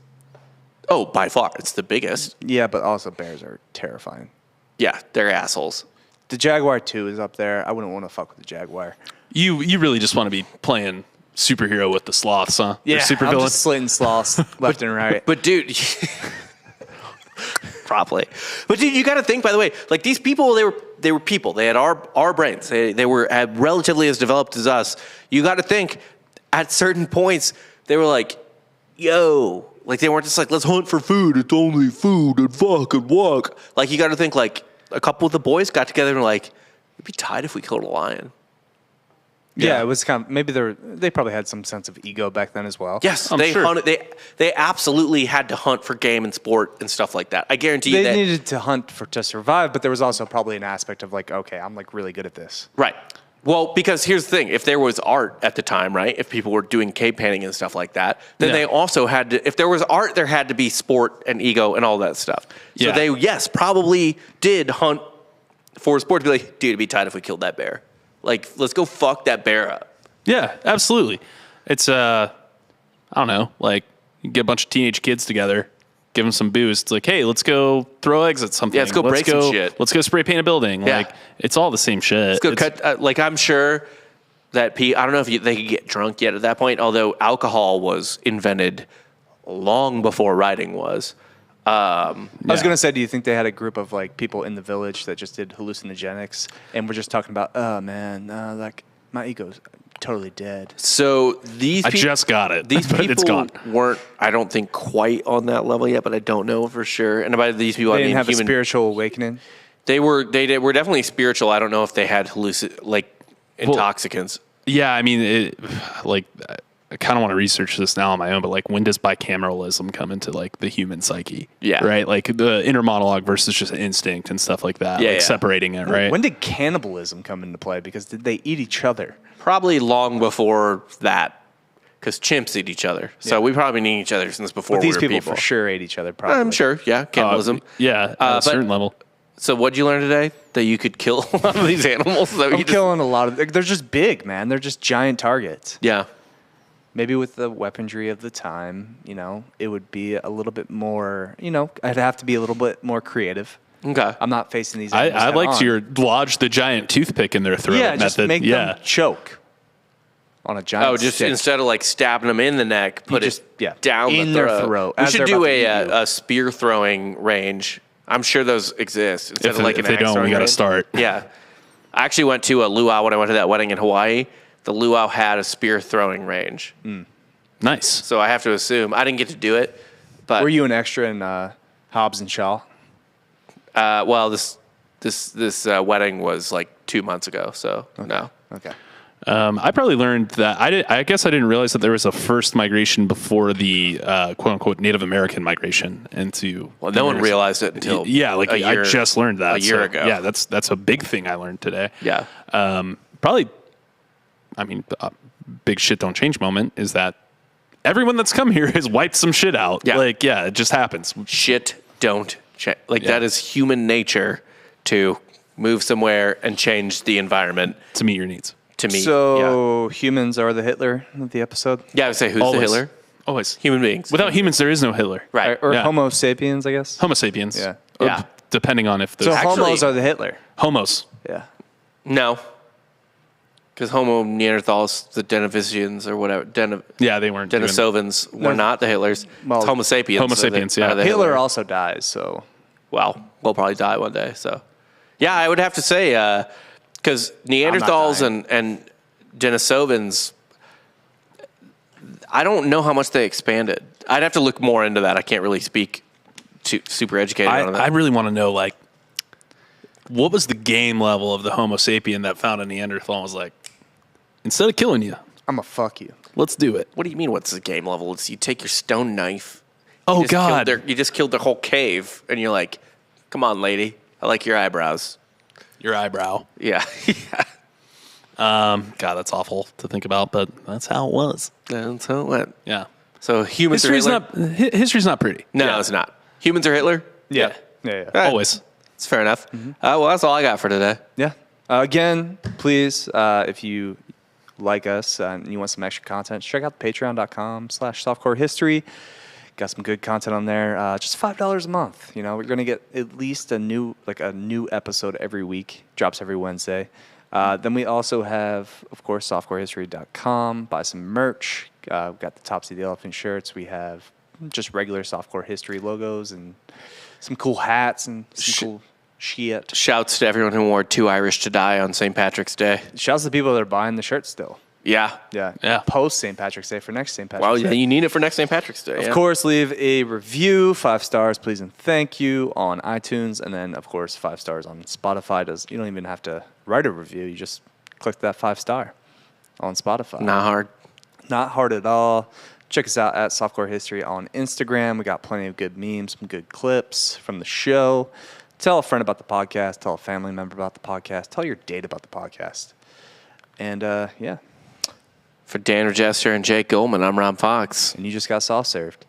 B: Oh, by far. It's the biggest.
C: Yeah, but also bears are terrifying.
B: Yeah, they're assholes.
C: The Jaguar 2 is up there. I wouldn't want to fuck with the Jaguar.
D: You really just want to be playing superhero with the sloths, huh?
C: Yeah,
D: Or super
C: I'm
D: villain.
C: just slitting sloths left and right.
B: But dude, probably. But dude, you got to think. By the way, like these people, they were people. They had our brains. They were relatively as developed as us. You got to think. At certain points, they were like, "Yo." Like, they weren't just like, let's hunt for food. It's only food and fuck and walk. Like, you got to think, like, a couple of the boys got together and were like, it'd be tight if we killed a lion.
C: Yeah, it was kind of, maybe they probably had some sense of ego back then as well.
B: Yes,
D: I'm
B: they
D: sure.
B: hunted. They absolutely had to hunt for game and sport and stuff like that. I guarantee you
C: They
B: that.
C: needed to hunt to survive, but there was also probably an aspect of like, okay, I'm like really good at this.
B: Right. Well, because here's the thing. If there was art at the time, right, if people were doing cave painting and stuff like that, then
D: Yeah.
B: they also had to, if there was art, there had to be sport and ego and all that stuff. So
D: Yeah.
B: they, yes, probably did hunt for sport to be like, dude, it'd be tight if we killed that bear. Like, let's go fuck that bear up.
D: Yeah, absolutely. It's I don't know, like you get a bunch of teenage kids together, give them some booze. It's like, hey, let's go throw eggs at something.
B: Yeah, let's go break some shit.
D: Let's go spray paint a building.
B: Yeah.
D: Like it's all the same shit.
B: Let's go
D: It's-
B: cut, like, I'm sure that I don't know if they could get drunk yet at that point, although alcohol was invented long before riding was.
C: I was
D: Yeah.
C: going to say, do you think they had a group of like people in the village that just did hallucinogenics and we're just talking about, oh man, like my ego's totally dead.
B: So these
D: I
B: people,
D: just got it.
B: These
D: but
B: people
D: it's gone.
B: weren't, I don't think, quite on that level yet, but I don't know for sure. And by these people,
C: They
B: I
C: didn't
B: mean
C: have
B: human.
C: a spiritual awakening.
B: They were definitely spiritual. I don't know if they had intoxicants.
D: Yeah, I mean, like I kind of want to research this now on my own, but like when does bicameralism come into like the human psyche?
B: Yeah.
D: Right? Like the inner monologue versus just instinct and stuff like that.
B: Yeah,
D: like
B: yeah.
D: separating it, right?
C: When did cannibalism come into play? Because did they eat each other?
B: Probably long before that, because chimps eat each other. So
C: Yeah.
B: we probably been eating each other since before
C: But these
B: we were
C: people for sure ate each other. Probably.
B: I'm sure. Yeah, cannibalism.
D: Yeah, at a
B: but-
D: certain level.
B: So what'd you learn today? That you could kill a lot of these animals? That
C: I'm
B: you just-
C: killing a lot of. They're just big, man. They're just giant targets.
B: Yeah.
C: Maybe with the weaponry of the time, it would be a little bit more. I'd have to be a little bit more creative. Okay. I'm not facing these
D: I
C: animals
D: liked your lodge the giant toothpick in their throat.
C: Yeah, just
D: method.
C: make them choke on a giant
B: just
C: stick.
B: instead of like stabbing them in the neck, put
C: just-
B: it down
C: in
B: the
C: their
B: throat.
C: throat
B: We
C: as
B: should
C: they're
B: do
C: about to eat you.
B: a spear throwing range. I'm sure those exist. Instead
D: If,
B: of like
D: if
B: an
D: they
B: axe
D: don't, we
B: throwing
D: got to
B: range.
D: start.
B: Yeah. I actually went to a luau when I went to that wedding in Hawaii. The luau had a spear throwing range.
D: Nice.
B: So I have to assume I didn't get to do it, but
C: Were you an extra in Hobbs and Shaw?
B: well, this wedding was like 2 months ago, so no.
C: Okay.
D: I probably learned that I guess I didn't realize that there was a first migration before the quote unquote Native American migration into.
B: Well, no one realized it until
D: like
B: a year,
D: I just learned that
B: a year ago.
D: Yeah, that's a big thing I learned today.
B: Yeah.
D: Probably. I mean, big shit don't change moment is that everyone that's come here has wiped some shit out.
B: Yeah.
D: Like it just happens.
B: Shit don't change. Like
D: Yeah.
B: that is human nature to move somewhere and change the environment
D: To meet your needs.
B: to meet.
C: So humans are the Hitler of the episode?
B: yeah, I would say who's
D: Always.
B: the Hitler?
D: Always.
B: Human beings.
D: Without humans, there is no Hitler.
B: Right.
C: Or
D: Yeah.
C: Homo sapiens, I guess?
D: Homo sapiens.
C: Yeah.
D: Or
B: Yeah.
D: Depending on if
C: So
D: there's
B: Actually-
C: homos are the Hitler.
D: homos.
C: Yeah.
B: No. Because Homo Neanderthals, the Denisovans or whatever,
D: Yeah, they weren't. doing-
B: Denisovans were not the Hitlers.
C: Well,
B: It's Homo sapiens.
D: Homo
B: are the-
D: sapiens, yeah.
B: are the
C: Hitler also dies, so.
B: Well, we'll probably die one day. So, yeah, I would have to say because Neanderthals
C: dying.
B: and Denisovans, I don't know how much they expanded. I'd have to look more into that. I can't really speak to super educated on that.
D: I really want to know, like, what was the game level of the Homo sapien that found a Neanderthal and was like, instead of killing you,
C: I'm going to fuck you.
D: let's do it.
B: What do you mean? What's the game level? It's you take your stone knife.
D: Oh,
B: you just killed
D: God.
B: you just killed their whole cave, and you're like, "Come on, lady, I like your eyebrows."
D: Your eyebrow.
B: Yeah, yeah.
D: God, that's awful to think about, but that's how it was.
B: That's how it went.
D: Yeah.
B: So humans are Hitler?
D: History's not pretty.
B: No,
D: Yeah.
B: it's not. Humans are Hitler?
C: Yeah. Yeah.
D: Always.
B: It's fair enough. Well, that's all I got for today.
C: Yeah. Again, please, if you like us and you want some extra content, check out patreon.com/softcore history. Got some good content on there. Just $5 a month. You know, we're going to get at least a new episode every week. Drops every Wednesday. Then we also have, of course, softcorehistory.com. Buy some merch. We've got the Topsy the Elephant shirts. We have just regular Softcore History logos and some cool hats and some cool shit.
B: Shouts to everyone who wore Too Irish to Die on St. Patrick's Day.
C: Shouts to the people that are buying the shirts still.
B: Yeah.
C: Yeah. Post St. Patrick's Day for next St. Patrick's
B: Well,
C: Day.
B: yeah, you need it for next St. Patrick's Day.
C: Of course, leave a review, 5 stars, please and thank you on iTunes, and then of course 5 stars on Spotify. You don't even have to write a review; you just click that 5-star on Spotify.
B: Not hard.
C: Not hard at all. Check us out at Softcore History on Instagram. We got plenty of good memes, some good clips from the show. Tell a friend about the podcast. Tell a family member about the podcast. Tell your date about the podcast. And yeah,
B: For Dan Jester and Jake Goldman, I'm Rob Fox.
C: and you just got soft served.